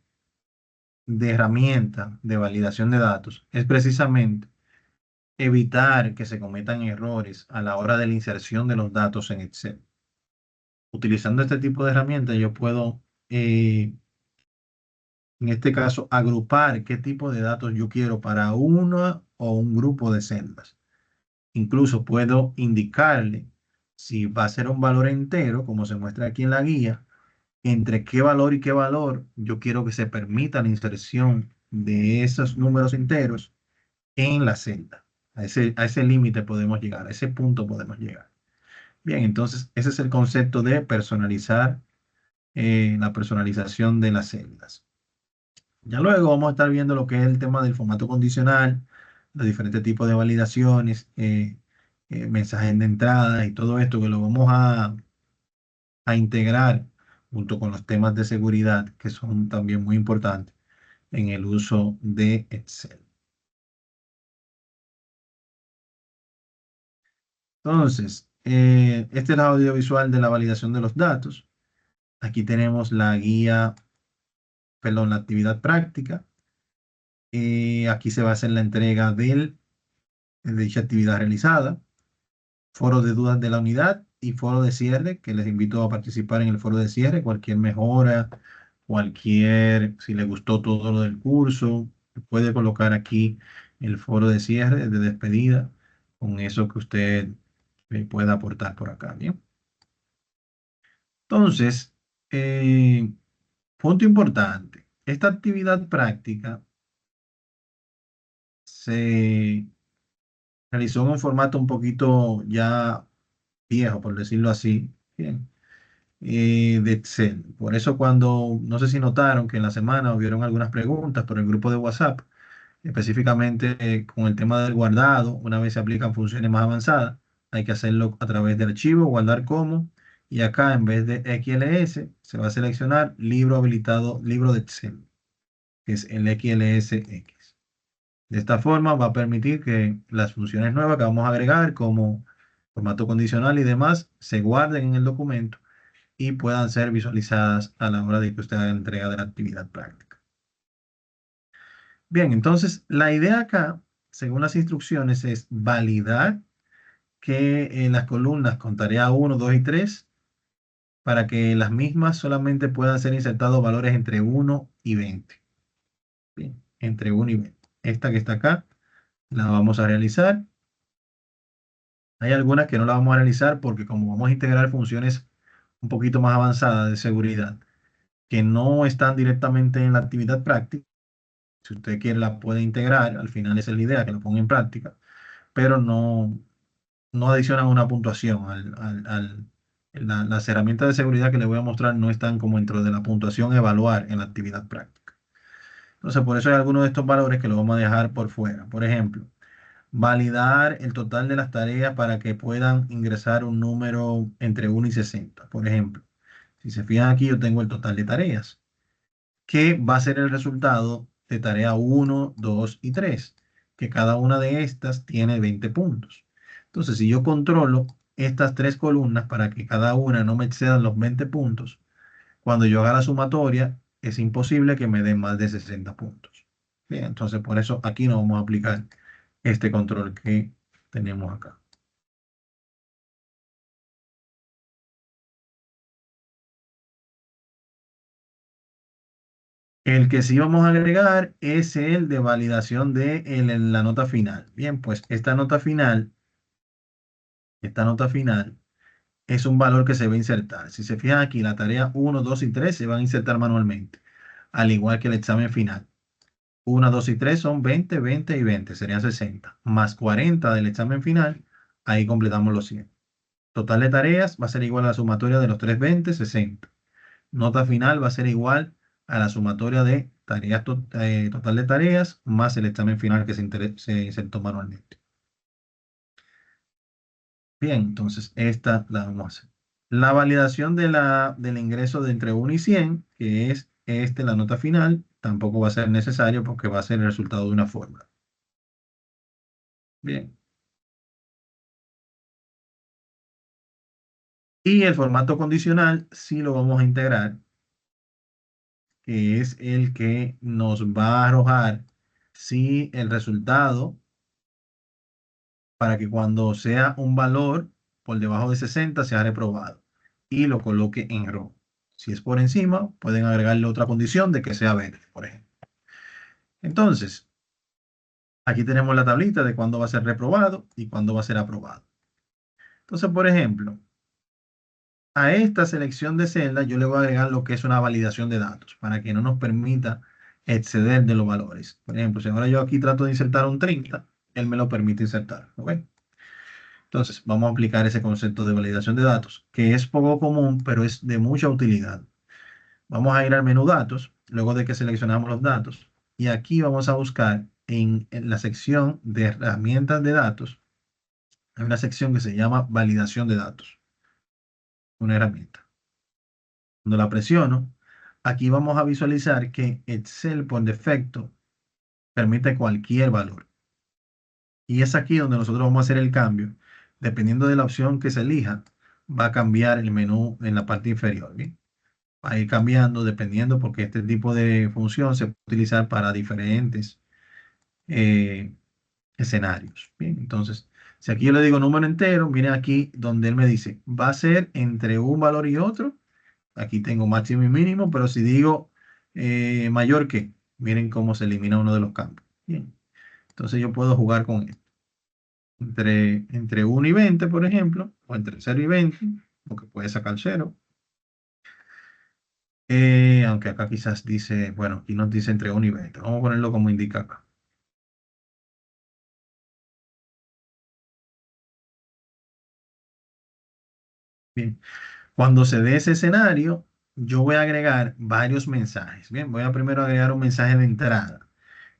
herramienta de validación de datos es precisamente evitar que se cometan errores a la hora de la inserción de los datos en Excel. Utilizando este tipo de herramientas, yo puedo, en este caso, agrupar qué tipo de datos yo quiero para una o un grupo de celdas. Incluso puedo indicarle si va a ser un valor entero, como se muestra aquí en la guía, entre qué valor y qué valor yo quiero que se permita la inserción de esos números enteros en la celda. A ese límite podemos llegar, a ese punto podemos llegar. Bien, entonces ese es el concepto de personalizar, la personalización de las celdas. Ya luego vamos a estar viendo lo que es el tema del formato condicional, los diferentes tipos de validaciones, mensajes de entrada y todo esto que lo vamos a integrar junto con los temas de seguridad que son también muy importantes en el uso de Excel. Entonces, este es el audiovisual de la validación de los datos. Aquí tenemos la guía, perdón, la actividad práctica. Aquí se va a hacer la entrega de dicha actividad realizada, foro de dudas de la unidad y foro de cierre, que les invito a participar en el foro de cierre. Cualquier mejora, si le gustó todo lo del curso, puede colocar aquí el foro de cierre, de despedida, con eso que usted pueda aportar por acá, ¿bien? Entonces, eh, punto importante, esta actividad práctica se realizó en un formato un poquito ya viejo, por decirlo así, bien, de Excel. Por eso cuando, no sé si notaron que en la semana hubieron algunas preguntas por el grupo de WhatsApp, específicamente con el tema del guardado, una vez se aplican funciones más avanzadas, hay que hacerlo a través del archivo, guardar como, y acá en vez de XLS se va a seleccionar libro habilitado, libro de Excel, que es el XLSX. De esta forma va a permitir que las funciones nuevas que vamos a agregar, como formato condicional y demás, se guarden en el documento y puedan ser visualizadas a la hora de que usted haga la entrega de la actividad práctica. Bien, entonces la idea acá, según las instrucciones, es validar que en las columnas con tarea 1, 2 y 3, para que las mismas solamente puedan ser insertados valores entre 1 y 20. Bien, entre 1 y 20. Esta que está acá la vamos a realizar. Hay algunas que no la vamos a realizar porque como vamos a integrar funciones un poquito más avanzadas de seguridad que no están directamente en la actividad práctica, si usted quiere la puede integrar, al final esa es la idea, que la ponga en práctica, pero no adicionan una puntuación. Las herramientas de seguridad que le voy a mostrar no están como dentro de la puntuación evaluar en la actividad práctica. Entonces, por eso hay algunos de estos valores que los vamos a dejar por fuera. Por ejemplo, validar el total de las tareas para que puedan ingresar un número entre 1 y 60. Por ejemplo, si se fijan aquí, yo tengo el total de tareas, que va a ser el resultado de tarea 1, 2 y 3, que cada una de estas tiene 20 puntos. Entonces, si yo controlo estas tres columnas para que cada una no me excedan los 20 puntos, cuando yo haga la sumatoria, es imposible que me den más de 60 puntos. Bien, entonces por eso aquí no vamos a aplicar este control que tenemos acá. El que sí vamos a agregar es el de validación de la nota final. Bien, pues esta nota final es un valor que se va a insertar. Si se fijan aquí, la tarea 1, 2 y 3 se van a insertar manualmente, al igual que el examen final. 1, 2 y 3 son 20, 20 y 20, serían 60, más 40 del examen final, ahí completamos los 100. Total de tareas va a ser igual a la sumatoria de los 3, 20, 60. Nota final va a ser igual a la sumatoria de tareas total de tareas más el examen final que se insertó manualmente. Bien, entonces esta la vamos a hacer. La validación del ingreso de entre 1 y 100, que es la nota final, tampoco va a ser necesario porque va a ser el resultado de una fórmula. Bien. Y el formato condicional sí lo vamos a integrar, que es el que nos va a arrojar si el resultado, para que cuando sea un valor por debajo de 60 sea reprobado y lo coloque en rojo. Si es por encima, pueden agregarle otra condición de que sea verde, por ejemplo. Entonces, aquí tenemos la tablita de cuándo va a ser reprobado y cuándo va a ser aprobado. Entonces, por ejemplo, a esta selección de celda yo le voy a agregar lo que es una validación de datos para que no nos permita exceder de los valores. Por ejemplo, si ahora yo aquí trato de insertar un 30, él me lo permite insertar. ¿Ok? Entonces, vamos a aplicar ese concepto de validación de datos, que es poco común, pero es de mucha utilidad. Vamos a ir al menú datos, luego de que seleccionamos los datos, y aquí vamos a buscar en la sección de herramientas de datos, hay una sección que se llama validación de datos, una herramienta. Cuando la presiono, aquí vamos a visualizar que Excel por defecto permite cualquier valor. Y es aquí donde nosotros vamos a hacer el cambio. Dependiendo de la opción que se elija, va a cambiar el menú en la parte inferior. ¿Bien? Va a ir cambiando dependiendo porque este tipo de función se puede utilizar para diferentes eh, escenarios. Bien, entonces, si aquí yo le digo número entero, miren aquí donde él me dice, va a ser entre un valor y otro. Aquí tengo máximo y mínimo, pero si digo mayor que, miren cómo se elimina uno de los campos. Bien, entonces yo puedo jugar con esto. Entre 1 y 20, por ejemplo, o entre 0 y 20, porque puede sacar 0. Aunque acá quizás dice, bueno, aquí nos dice entre 1 y 20. Vamos a ponerlo como indica acá. Bien, cuando se dé ese escenario, yo voy a agregar varios mensajes. Bien, voy a primero agregar un mensaje de entrada.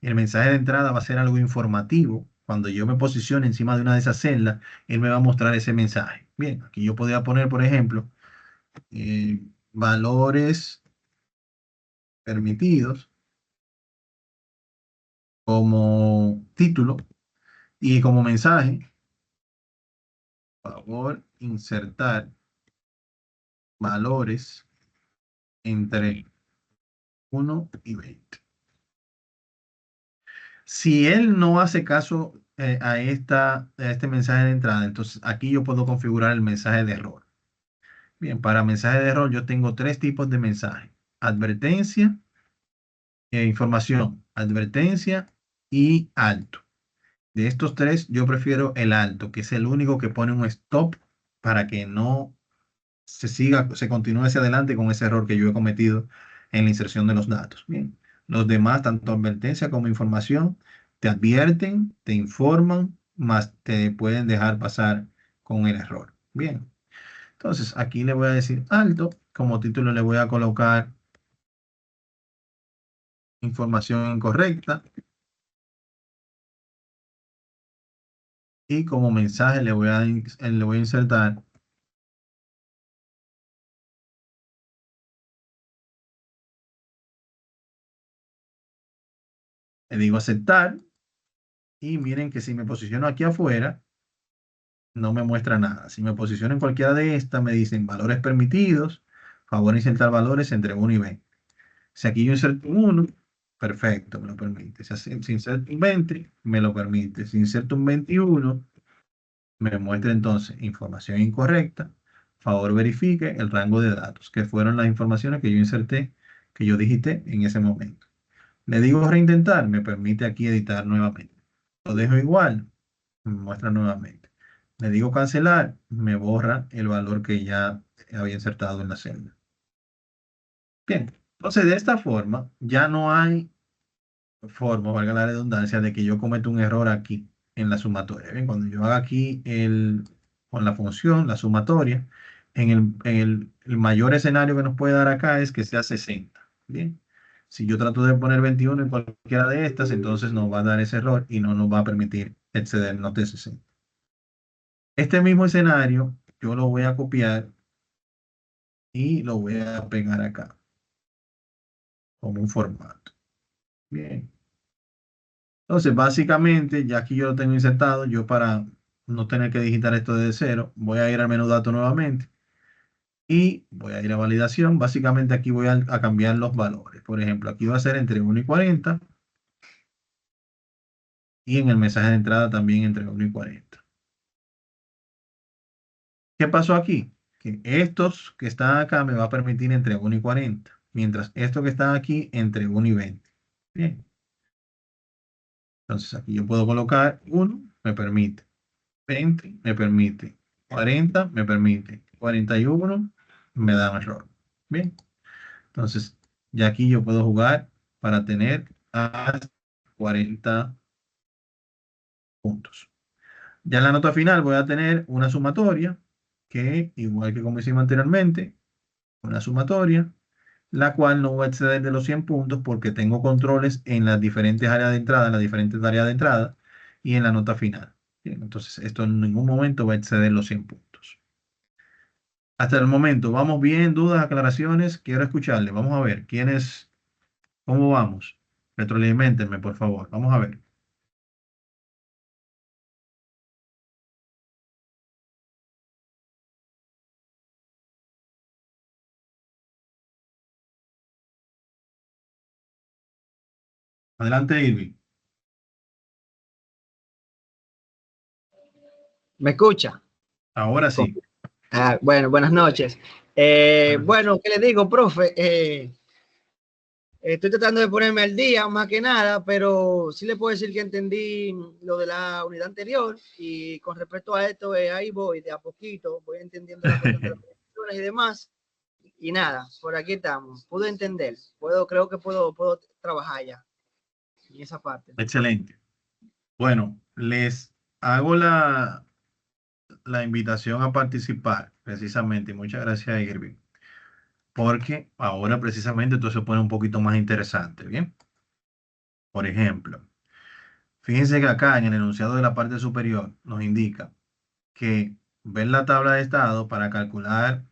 El mensaje de entrada va a ser algo informativo. Cuando yo me posicione encima de una de esas celdas, él me va a mostrar ese mensaje. Bien, aquí yo podría poner, por ejemplo, valores permitidos como título y como mensaje, favor, insertar valores entre 1 y 20. Si él no hace caso a este mensaje de entrada, entonces aquí yo puedo configurar el mensaje de error. Bien, para mensaje de error yo tengo tres tipos de mensaje. Advertencia, información, advertencia y alto. De estos tres yo prefiero el alto, que es el único que pone un stop para que no se continúe hacia adelante con ese error que yo he cometido en la inserción de los datos. Bien, los demás, tanto advertencia como información, te advierten, te informan, más te pueden dejar pasar con el error. Bien, entonces aquí le voy a decir alto, como título le voy a colocar información incorrecta y como mensaje le voy a insertar, le digo aceptar y miren que si me posiciono aquí afuera, no me muestra nada. Si me posiciono en cualquiera de estas, me dicen valores permitidos, favor insertar valores entre 1 y 20. Si aquí yo inserto un 1, perfecto, me lo permite. Si inserto un 20, me lo permite. Si inserto un 21, me muestra entonces información incorrecta. Favor verifique el rango de datos, que fueron las informaciones que yo inserté, que yo digité en ese momento. Le digo reintentar, me permite aquí editar nuevamente. Lo dejo igual, me muestra nuevamente. Le digo cancelar, me borra el valor que ya había insertado en la celda. Bien, entonces de esta forma ya no hay forma, valga la redundancia, de que yo cometa un error aquí en la sumatoria. Bien, cuando yo haga aquí con la función, la sumatoria, el mayor escenario que nos puede dar acá es que sea 60. Bien, si yo trato de poner 21 en cualquiera de estas, entonces nos va a dar ese error y no nos va a permitir excedernos de 60. Este mismo escenario yo lo voy a copiar y lo voy a pegar acá como un formato. Bien. Entonces, básicamente, ya aquí yo lo tengo insertado, yo para no tener que digitar esto desde cero, voy a ir al menú datos nuevamente y voy a ir a validación. Básicamente aquí voy a cambiar los valores. Por ejemplo, aquí va a ser entre 1 y 40 y en el mensaje de entrada también entre 1 y 40. ¿Qué pasó aquí? Que estos que están acá me va a permitir entre 1 y 40, mientras estos que están aquí entre 1 y 20. Bien, entonces aquí yo puedo colocar 1, me permite, 20, me permite, 40, me permite, 41, me da un error. Bien, entonces ya aquí yo puedo jugar para tener hasta 40 puntos. Ya en la nota final voy a tener una sumatoria que, igual que como hicimos anteriormente, una sumatoria, la cual no va a exceder de los 100 puntos porque tengo controles en las diferentes áreas de entrada, en las diferentes áreas de entrada y en la nota final. Bien, entonces, esto en ningún momento va a exceder los 100 puntos. Hasta el momento, ¿vamos bien? ¿Dudas, aclaraciones? Quiero escucharle. Vamos a ver. ¿Cómo vamos? Retroaliméntenme, por favor. Vamos a ver. Adelante, Irving. ¿Me escucha? Ahora sí. Bueno, buenas noches. Bueno, ¿qué le digo, profe? Estoy tratando de ponerme al día, más que nada, pero sí le puedo decir que entendí lo de la unidad anterior y con respecto a esto, ahí voy de a poquito, voy entendiendo la cuestión de las funciones y demás. Y nada, por aquí estamos. Puedo entender, creo que puedo trabajar ya en esa parte. Excelente. Bueno, les hago la invitación a participar, precisamente. Muchas gracias, Irving. Porque ahora precisamente todo se pone un poquito más interesante, ¿bien? Por ejemplo, fíjense que acá en el enunciado de la parte superior nos indica que ver la tabla de estado para calcular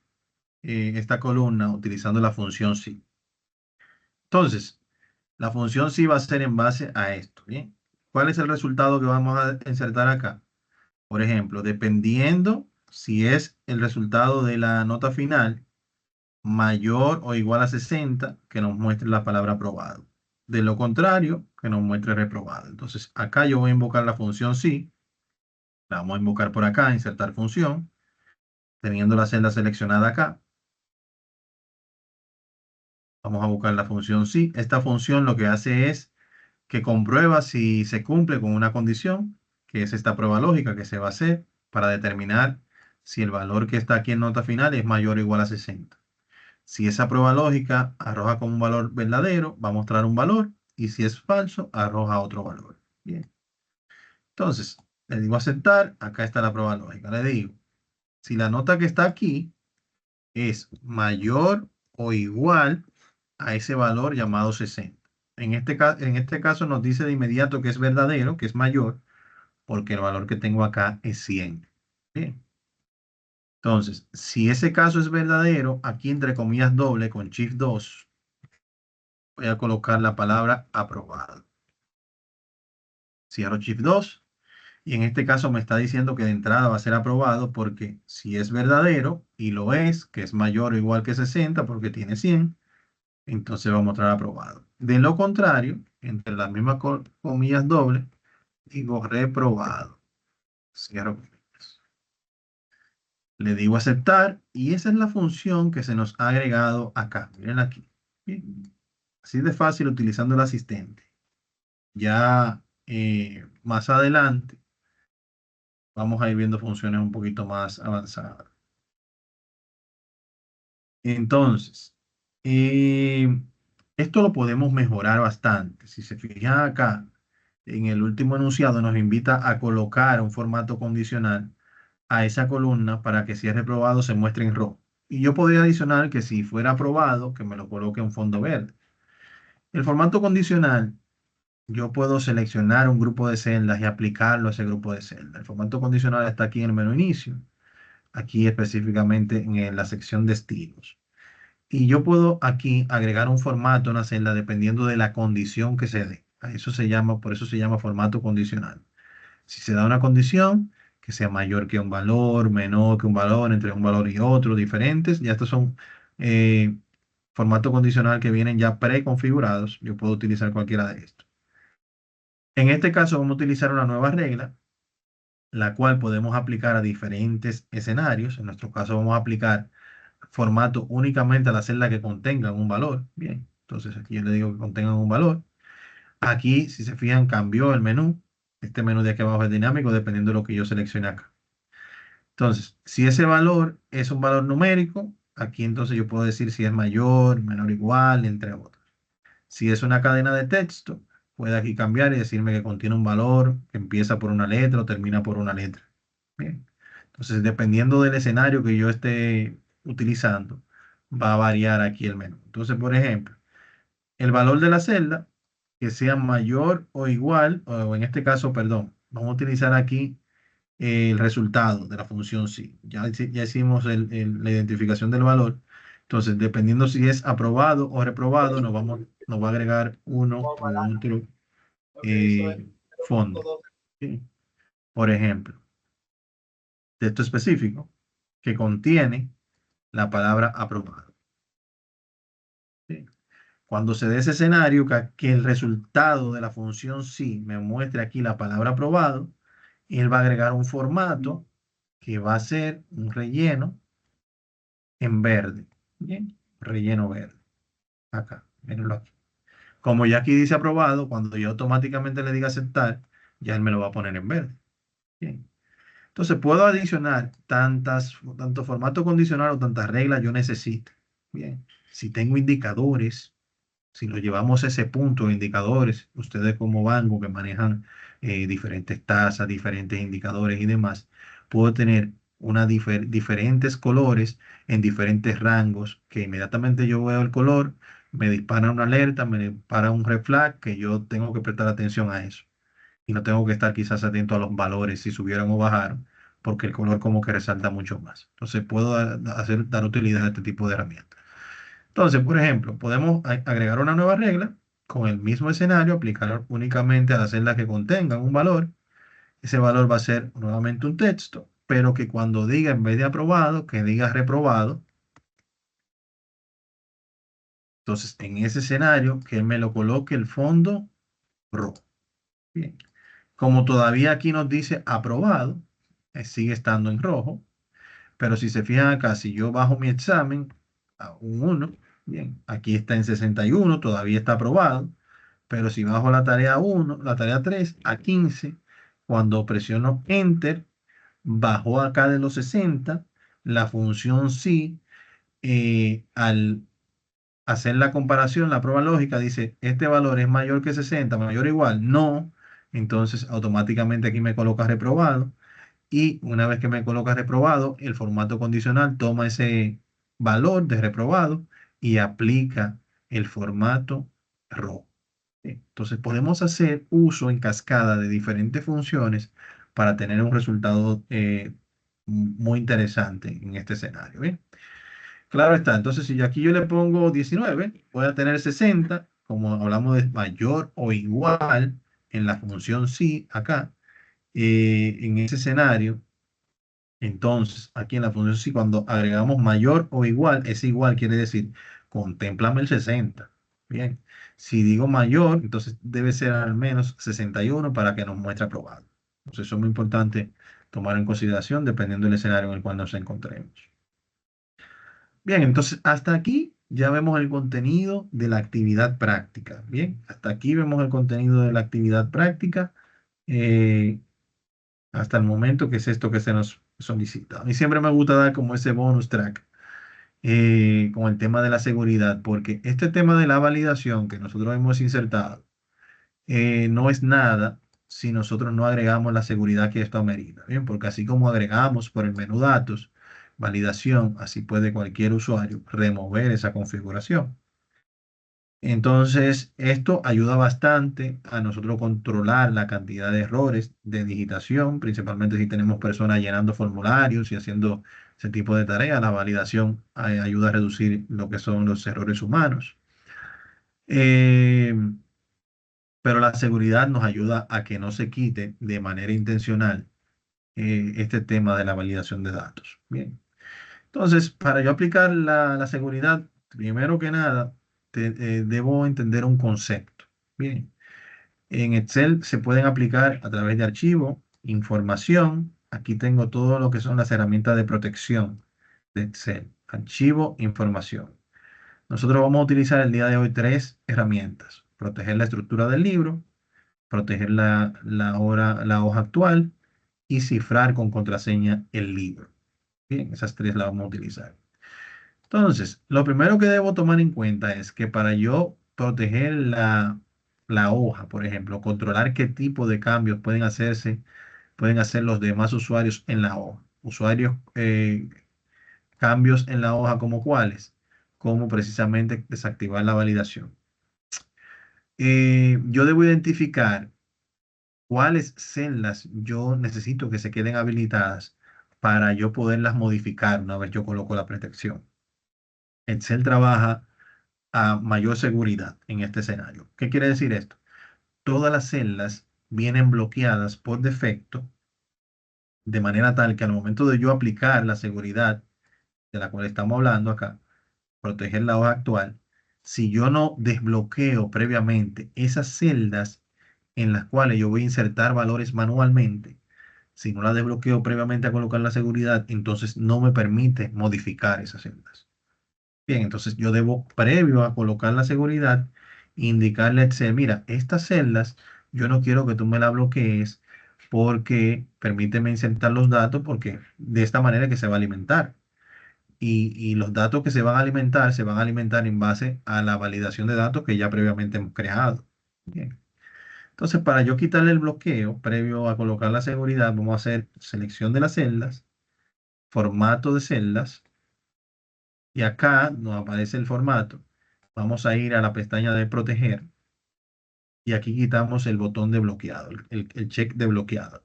esta columna utilizando la función sí. Entonces, la función sí va a ser en base a esto, ¿bien? ¿Cuál es el resultado que vamos a insertar acá? Por ejemplo, dependiendo si es el resultado de la nota final mayor o igual a 60, que nos muestre la palabra aprobado. De lo contrario, que nos muestre reprobado. Entonces, acá yo voy a invocar la función sí. La vamos a invocar por acá, insertar función, teniendo la celda seleccionada acá. Vamos a buscar la función sí. Esta función lo que hace es que comprueba si se cumple con una condición, que es esta prueba lógica que se va a hacer para determinar si el valor que está aquí en nota final es mayor o igual a 60. Si esa prueba lógica arroja como un valor verdadero, va a mostrar un valor, y si es falso, arroja otro valor. Bien. Entonces, le digo aceptar, acá está la prueba lógica. Le digo, si la nota que está aquí es mayor o igual a ese valor llamado 60. En este caso nos dice de inmediato que es verdadero, que es mayor, porque el valor que tengo acá es 100. Bien. Entonces, si ese caso es verdadero, aquí entre comillas doble con Shift 2, voy a colocar la palabra aprobado. Cierro Shift 2 y en este caso me está diciendo que de entrada va a ser aprobado porque si es verdadero, y lo es, que es mayor o igual que 60 porque tiene 100, entonces va a mostrar aprobado. De lo contrario, entre las mismas comillas dobles, digo reprobado. Cierro comillas. Le digo aceptar y esa es la función que se nos ha agregado acá. Miren aquí. Bien. Así de fácil utilizando el asistente. Ya más adelante vamos a ir viendo funciones un poquito más avanzadas. Entonces, esto lo podemos mejorar bastante. Si se fijan acá, en el último enunciado nos invita a colocar un formato condicional a esa columna para que si es reprobado se muestre en rojo. Y yo podría adicionar que si fuera aprobado, que me lo coloque en fondo verde. El formato condicional, yo puedo seleccionar un grupo de celdas y aplicarlo a ese grupo de celdas. El formato condicional está aquí en el menú inicio, aquí específicamente en la sección de estilos. Y yo puedo aquí agregar un formato a una celda dependiendo de la condición que se dé. A eso se llama, por eso se llama formato condicional. Si se da una condición que sea mayor que un valor, menor que un valor, entre un valor y otro, diferentes, ya estos son formato condicional que vienen ya preconfigurados. Yo puedo utilizar cualquiera de estos. En este caso vamos a utilizar una nueva regla, la cual podemos aplicar a diferentes escenarios. En nuestro caso vamos a aplicar formato únicamente a las celdas que contengan un valor. Bien, entonces aquí yo le digo que contengan un valor. Aquí, si se fijan, cambió el menú. Este menú de aquí abajo es dinámico dependiendo de lo que yo seleccione acá. Entonces, si ese valor es un valor numérico, aquí entonces yo puedo decir si es mayor, menor, igual, entre otros. Si es una cadena de texto, puede aquí cambiar y decirme que contiene un valor que empieza por una letra o termina por una letra. Bien. Entonces, dependiendo del escenario que yo esté utilizando, va a variar aquí el menú. Entonces, por ejemplo, el valor de la celda que sea mayor o igual, o en este caso, perdón, vamos a utilizar aquí el resultado de la función sí. Ya hicimos la identificación del valor. Entonces, dependiendo si es aprobado o reprobado, nos va a agregar uno u otro fondo. ¿Sí? Por ejemplo, texto específico que contiene la palabra aprobado. ¿Sí? Cuando se dé ese escenario, que el resultado de la función sí me muestre aquí la palabra aprobado, él va a agregar un formato que va a ser un relleno en verde. Bien, relleno verde. Acá, mírenlo aquí. Como ya aquí dice aprobado, cuando yo automáticamente le diga aceptar, ya él me lo va a poner en verde. Bien. Entonces puedo adicionar tanto formato condicional o tantas reglas yo necesito. Bien. Si tengo indicadores, si lo llevamos a ese punto de indicadores, ustedes como banco que manejan diferentes tasas, diferentes indicadores y demás, puedo tener diferentes colores en diferentes rangos, que inmediatamente yo veo el color, me dispara una alerta, me dispara un red flag, que yo tengo que prestar atención a eso. Y no tengo que estar quizás atento a los valores si subieron o bajaron, porque el color como que resalta mucho más. Entonces puedo dar utilidad a este tipo de herramientas. Entonces, por ejemplo, podemos agregar una nueva regla con el mismo escenario, aplicar únicamente a las celdas que contengan un valor. Ese valor va a ser nuevamente un texto, pero que cuando diga en vez de aprobado, que diga reprobado. Entonces, en ese escenario, que me lo coloque el fondo rojo. Bien. Como todavía aquí nos dice aprobado, sigue estando en rojo. Pero si se fijan acá, si yo bajo mi examen a un 1, bien, aquí está en 61, todavía está aprobado. Pero si bajo la tarea 1, la tarea 3 a 15, cuando presiono Enter, bajó acá de los 60, la función sí, al hacer la comparación, la prueba lógica dice, este valor es mayor que 60, mayor o igual, no, entonces automáticamente aquí me coloca reprobado. Y una vez que me coloca reprobado, el formato condicional toma ese valor de reprobado y aplica el formato rojo. Entonces podemos hacer uso en cascada de diferentes funciones para tener un resultado muy interesante en este escenario. ¿Bien? Claro está, entonces si aquí yo le pongo 19, voy a tener 60, como hablamos de mayor o igual en la función sí acá, en ese escenario. Entonces, aquí en la función sí, cuando agregamos mayor o igual, ese igual quiere decir, contémplame el 60. Bien, si digo mayor, entonces debe ser al menos 61 para que nos muestre aprobado. Entonces, eso es muy importante tomar en consideración dependiendo del escenario en el cual nos encontremos. Bien, entonces hasta aquí ya vemos el contenido de la actividad práctica. Bien, hasta aquí vemos el contenido de la actividad práctica. eh, Hasta el momento, que es esto que se nos solicita. A mí siempre me gusta dar como ese bonus track con el tema de la seguridad, porque este tema de la validación que nosotros hemos insertado no es nada si nosotros no agregamos la seguridad que esto amerita. Bien, porque así como agregamos por el menú datos, validación, así puede cualquier usuario remover esa configuración. Entonces, esto ayuda bastante a nosotros controlar la cantidad de errores de digitación, principalmente si tenemos personas llenando formularios y haciendo ese tipo de tareas. La validación ayuda a reducir lo que son los errores humanos. Eh, pero la seguridad nos ayuda a que no se quite de manera intencional este tema de la validación de datos. Bien. Entonces, para yo aplicar la seguridad, primero que nada, debo entender un concepto. Bien. En Excel se pueden aplicar a través de archivo, información. Aquí tengo todo lo que son las herramientas de protección de Excel. Archivo, información. Nosotros vamos a utilizar el día de hoy tres herramientas. Proteger la estructura del libro, proteger la hoja actual y cifrar con contraseña el libro. Bien, esas tres las vamos a utilizar. Entonces, lo primero que debo tomar en cuenta es que para yo proteger la hoja, por ejemplo, controlar qué tipo de cambios pueden hacer los demás usuarios en la hoja. Usuarios, cambios en la hoja como cuáles, como precisamente desactivar la validación. Yo debo identificar cuáles celdas yo necesito que se queden habilitadas para yo poderlas modificar una vez yo coloco la protección. Excel trabaja a mayor seguridad en este escenario. ¿Qué quiere decir esto? Todas las celdas vienen bloqueadas por defecto, de manera tal que al momento de yo aplicar la seguridad de la cual estamos hablando acá, proteger la hoja actual, si yo no desbloqueo previamente esas celdas en las cuales yo voy a insertar valores manualmente, si no la desbloqueo previamente a colocar la seguridad, entonces no me permite modificar esas celdas. Bien, entonces yo debo, previo a colocar la seguridad, indicarle a Excel, mira, estas celdas yo no quiero que tú me la bloquees porque permíteme insertar los datos porque de esta manera que se va a alimentar. Y los datos que se van a alimentar en base a la validación de datos que ya previamente hemos creado. Bien. Entonces, para yo quitarle el bloqueo previo a colocar la seguridad, vamos a hacer selección de las celdas, formato de celdas, y acá nos aparece el formato. Vamos a ir a la pestaña de proteger y aquí quitamos el botón de bloqueado, el check de bloqueado.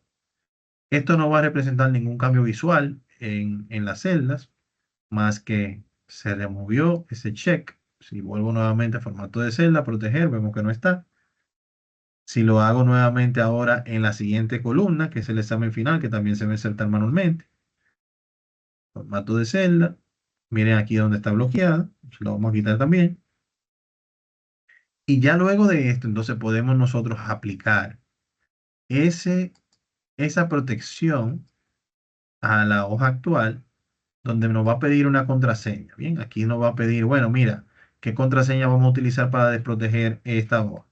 Esto no va a representar ningún cambio visual en las celdas, más que se removió ese check. Si vuelvo nuevamente a formato de celda, proteger, vemos que no está. Si lo hago nuevamente ahora en la siguiente columna, que es el examen final, que también se va a insertar manualmente. Formato de celda. Miren aquí donde está bloqueada. Lo vamos a quitar también. Y ya luego de esto, entonces podemos nosotros aplicar esa protección a la hoja actual, donde nos va a pedir una contraseña. Bien, aquí nos va a pedir, bueno, mira, ¿qué contraseña vamos a utilizar para desproteger esta hoja?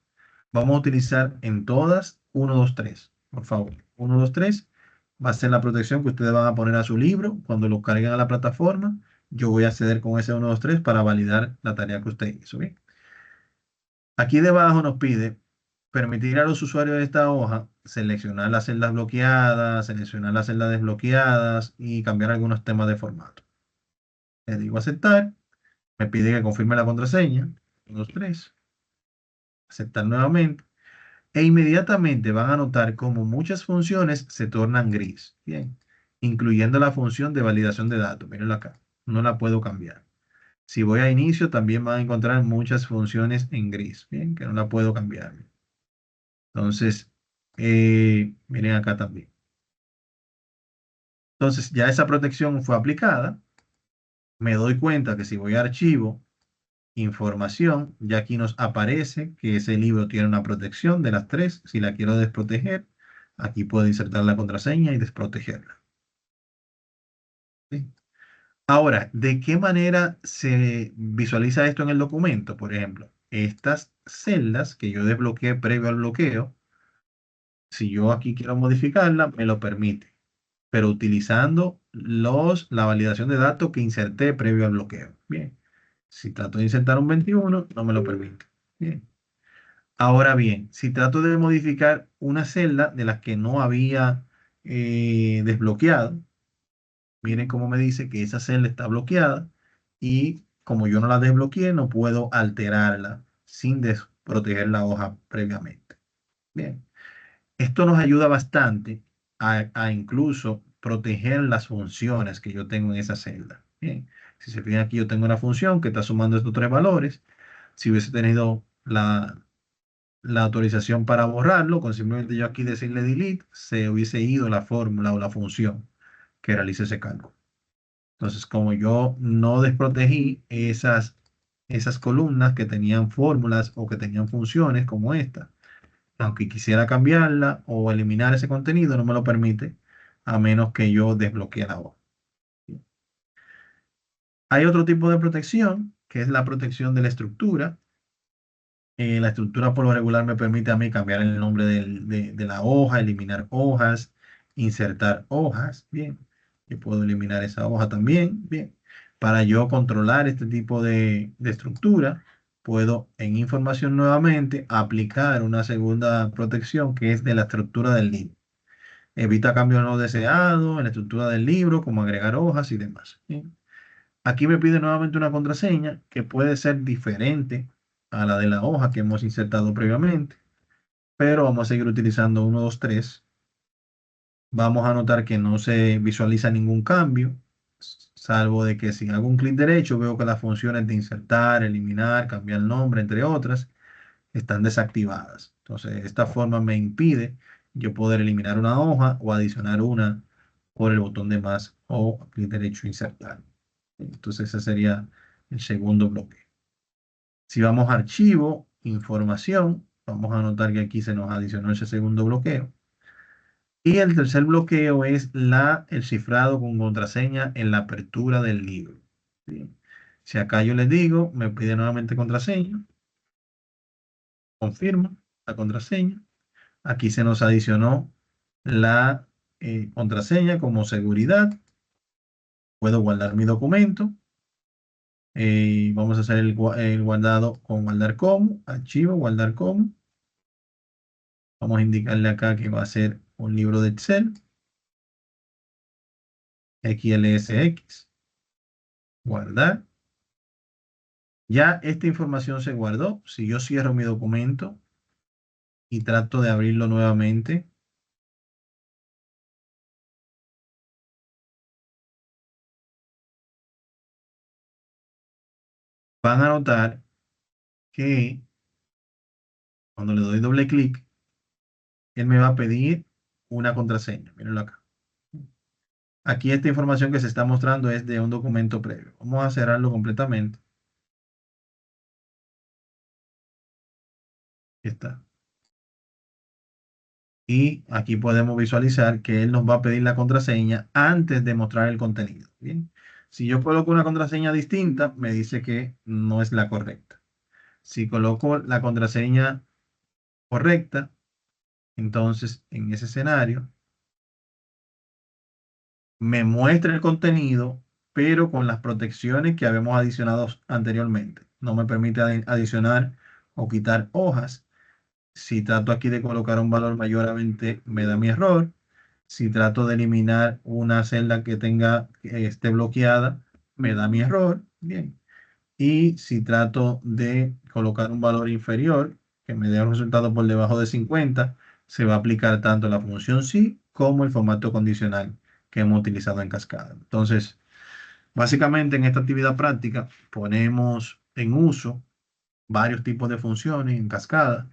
Vamos a utilizar en todas 1, 2, 3. Por favor, 1, 2, 3 va a ser la protección que ustedes van a poner a su libro cuando lo carguen a la plataforma. Yo voy a acceder con ese 1, 2, 3 para validar la tarea que usted hizo. ¿Bien? Aquí debajo nos pide permitir a los usuarios de esta hoja seleccionar las celdas bloqueadas, seleccionar las celdas desbloqueadas y cambiar algunos temas de formato. Le digo aceptar, me pide que confirme la contraseña, 1, 2, 3, aceptar nuevamente, e inmediatamente van a notar cómo muchas funciones se tornan gris, bien, incluyendo la función de validación de datos, mírenlo acá, no la puedo cambiar. Si voy a inicio, también van a encontrar muchas funciones en gris, bien, que no la puedo cambiar. Entonces, miren acá también. Entonces, ya esa protección fue aplicada. Me doy cuenta que si voy a archivo, información, ya aquí nos aparece que ese libro tiene una protección de las tres. Si la quiero desproteger, aquí puedo insertar la contraseña y desprotegerla. ¿Sí? Ahora, ¿de qué manera se visualiza esto en el documento? Por ejemplo, estas celdas que yo desbloqueé previo al bloqueo, si yo aquí quiero modificarla, me lo permite, pero utilizando la validación de datos que inserté previo al bloqueo. Bien. Si trato de insertar un 21, no me lo permite. Bien. Ahora bien, si trato de modificar una celda de las que no había desbloqueado, miren cómo me dice que esa celda está bloqueada y como yo no la desbloqueé, no puedo alterarla sin desproteger la hoja previamente. Bien. Esto nos ayuda bastante a incluso proteger las funciones que yo tengo en esa celda. Bien. Si se fijan aquí, yo tengo una función que está sumando estos tres valores. Si hubiese tenido la autorización para borrarlo, con simplemente yo aquí decirle delete, se hubiese ido la fórmula o la función que realice ese cálculo. Entonces, como yo no desprotegí esas columnas que tenían fórmulas o que tenían funciones como esta, aunque quisiera cambiarla o eliminar ese contenido, no me lo permite, a menos que yo desbloquee la hoja. Hay otro tipo de protección, que es la protección de la estructura. La estructura por lo regular me permite a mí cambiar el nombre de la hoja, eliminar hojas, insertar hojas. Bien, yo puedo eliminar esa hoja también. Bien, para yo controlar este tipo de estructura, puedo en información nuevamente aplicar una segunda protección que es de la estructura del libro. Evita cambios no deseados en la estructura del libro, como agregar hojas y demás. Bien. Aquí me pide nuevamente una contraseña que puede ser diferente a la de la hoja que hemos insertado previamente. pero vamos a seguir utilizando 1, 2, 3. Vamos a notar que no se visualiza ningún cambio, salvo de que si hago un clic derecho veo que las funciones de insertar, eliminar, cambiar el nombre, entre otras, están desactivadas. Entonces, de esta forma me impide yo poder eliminar una hoja o adicionar una por el botón de más o clic derecho insertar. Entonces, ese sería el segundo bloque. Si vamos a archivo, información, vamos a notar que aquí se nos adicionó ese segundo bloqueo. Y el tercer bloqueo es el cifrado con contraseña en la apertura del libro. Bien. Si acá yo les digo, me pide nuevamente contraseña, confirmo la contraseña. Aquí se nos adicionó la contraseña como seguridad. Puedo guardar mi documento. Vamos a hacer el guardado con guardar como, archivo, guardar como. Vamos a indicarle acá que va a ser un libro de Excel, XLSX, guardar. Ya esta información se guardó. Si yo cierro mi documento y trato de abrirlo nuevamente, van a notar que cuando le doy doble clic, él me va a pedir una contraseña. Mírenlo acá. Aquí esta información que se está mostrando es de un documento previo. Vamos a cerrarlo completamente. Aquí está. Y aquí podemos visualizar que él nos va a pedir la contraseña antes de mostrar el contenido. Bien. Si yo coloco una contraseña distinta, me dice que no es la correcta. Si coloco la contraseña correcta, entonces en ese escenario me muestra el contenido, pero con las protecciones que habíamos adicionado anteriormente. No me permite adicionar o quitar hojas. Si trato aquí de colocar un valor mayor a 20, me da mi error. Si trato de eliminar una celda que esté bloqueada, me da mi error. Bien. Y si trato de colocar un valor inferior, que me dé un resultado por debajo de 50, se va a aplicar tanto la función sí como el formato condicional que hemos utilizado en cascada. Entonces, básicamente en esta actividad práctica ponemos en uso varios tipos de funciones en cascada,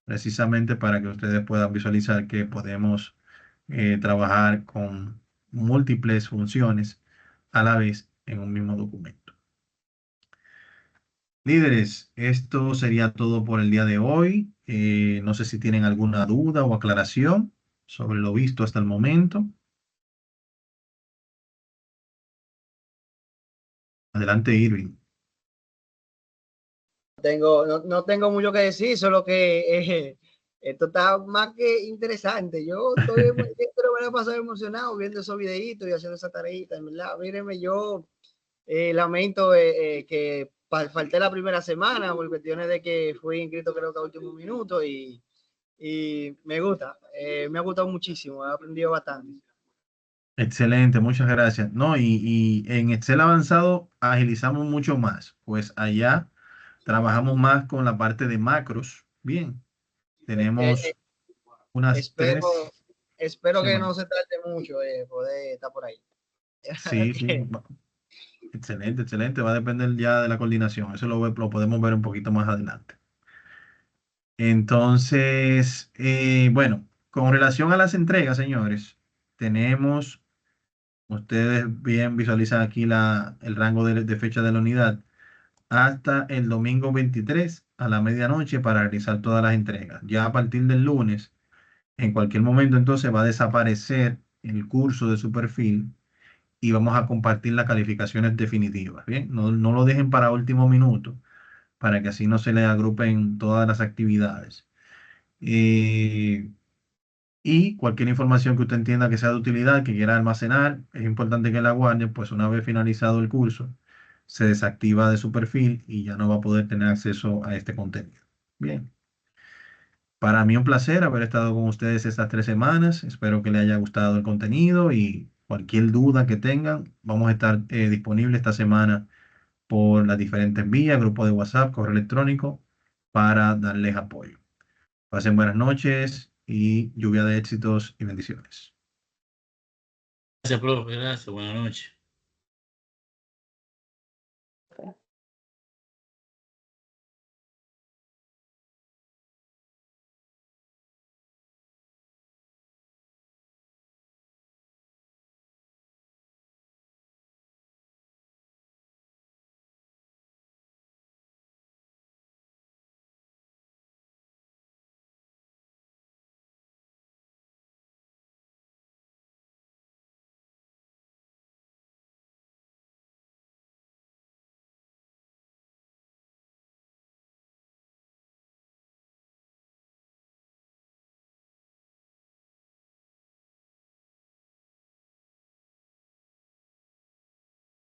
precisamente para que ustedes puedan visualizar que podemos trabajar con múltiples funciones a la vez en un mismo documento. Líderes, esto sería todo por el día de hoy. No sé si tienen alguna duda o aclaración sobre lo visto hasta el momento. Adelante, Irving. No tengo mucho que decir, solo que esto está más que interesante. Yo estoy me la pasado emocionado viendo esos videitos y haciendo esa tareita, en verdad. Mírenme, yo lamento que falté la primera semana por cuestiones de que fui inscrito creo que a último minuto y me gusta, me ha gustado muchísimo, he aprendido bastante. Excelente, muchas gracias. No, y en Excel avanzado agilizamos mucho más, pues allá trabajamos más con la parte de macros. Bien, Eh, tenemos unas espero, 3 espero que no semanas. se tarde mucho poder estar por ahí. Sí, sí, excelente, excelente. Va a depender ya de la coordinación. Eso lo podemos ver un poquito más adelante. Entonces, bueno, con relación a las entregas, señores, tenemos, ustedes bien visualizan aquí el rango de fecha de la unidad, hasta el domingo 23 a la medianoche para realizar todas las entregas. Ya a partir del lunes, en cualquier momento, entonces va a desaparecer el curso de su perfil y vamos a compartir las calificaciones definitivas. Bien, no lo dejen para último minuto, para que así no se le agrupen todas las actividades. Eh, y cualquier información que usted entienda que sea de utilidad, que quiera almacenar, es importante que la guarde, pues una vez finalizado el curso, se desactiva de su perfil y ya no va a poder tener acceso a este contenido. Bien, para mí un placer haber estado con ustedes estas 3 semanas. Espero que les haya gustado el contenido y cualquier duda que tengan, vamos a estar disponibles esta semana por las diferentes vías, grupo de WhatsApp, correo electrónico, para darles apoyo. Pasen buenas noches y lluvia de éxitos y bendiciones. Gracias, profe. Gracias. Buenas noches.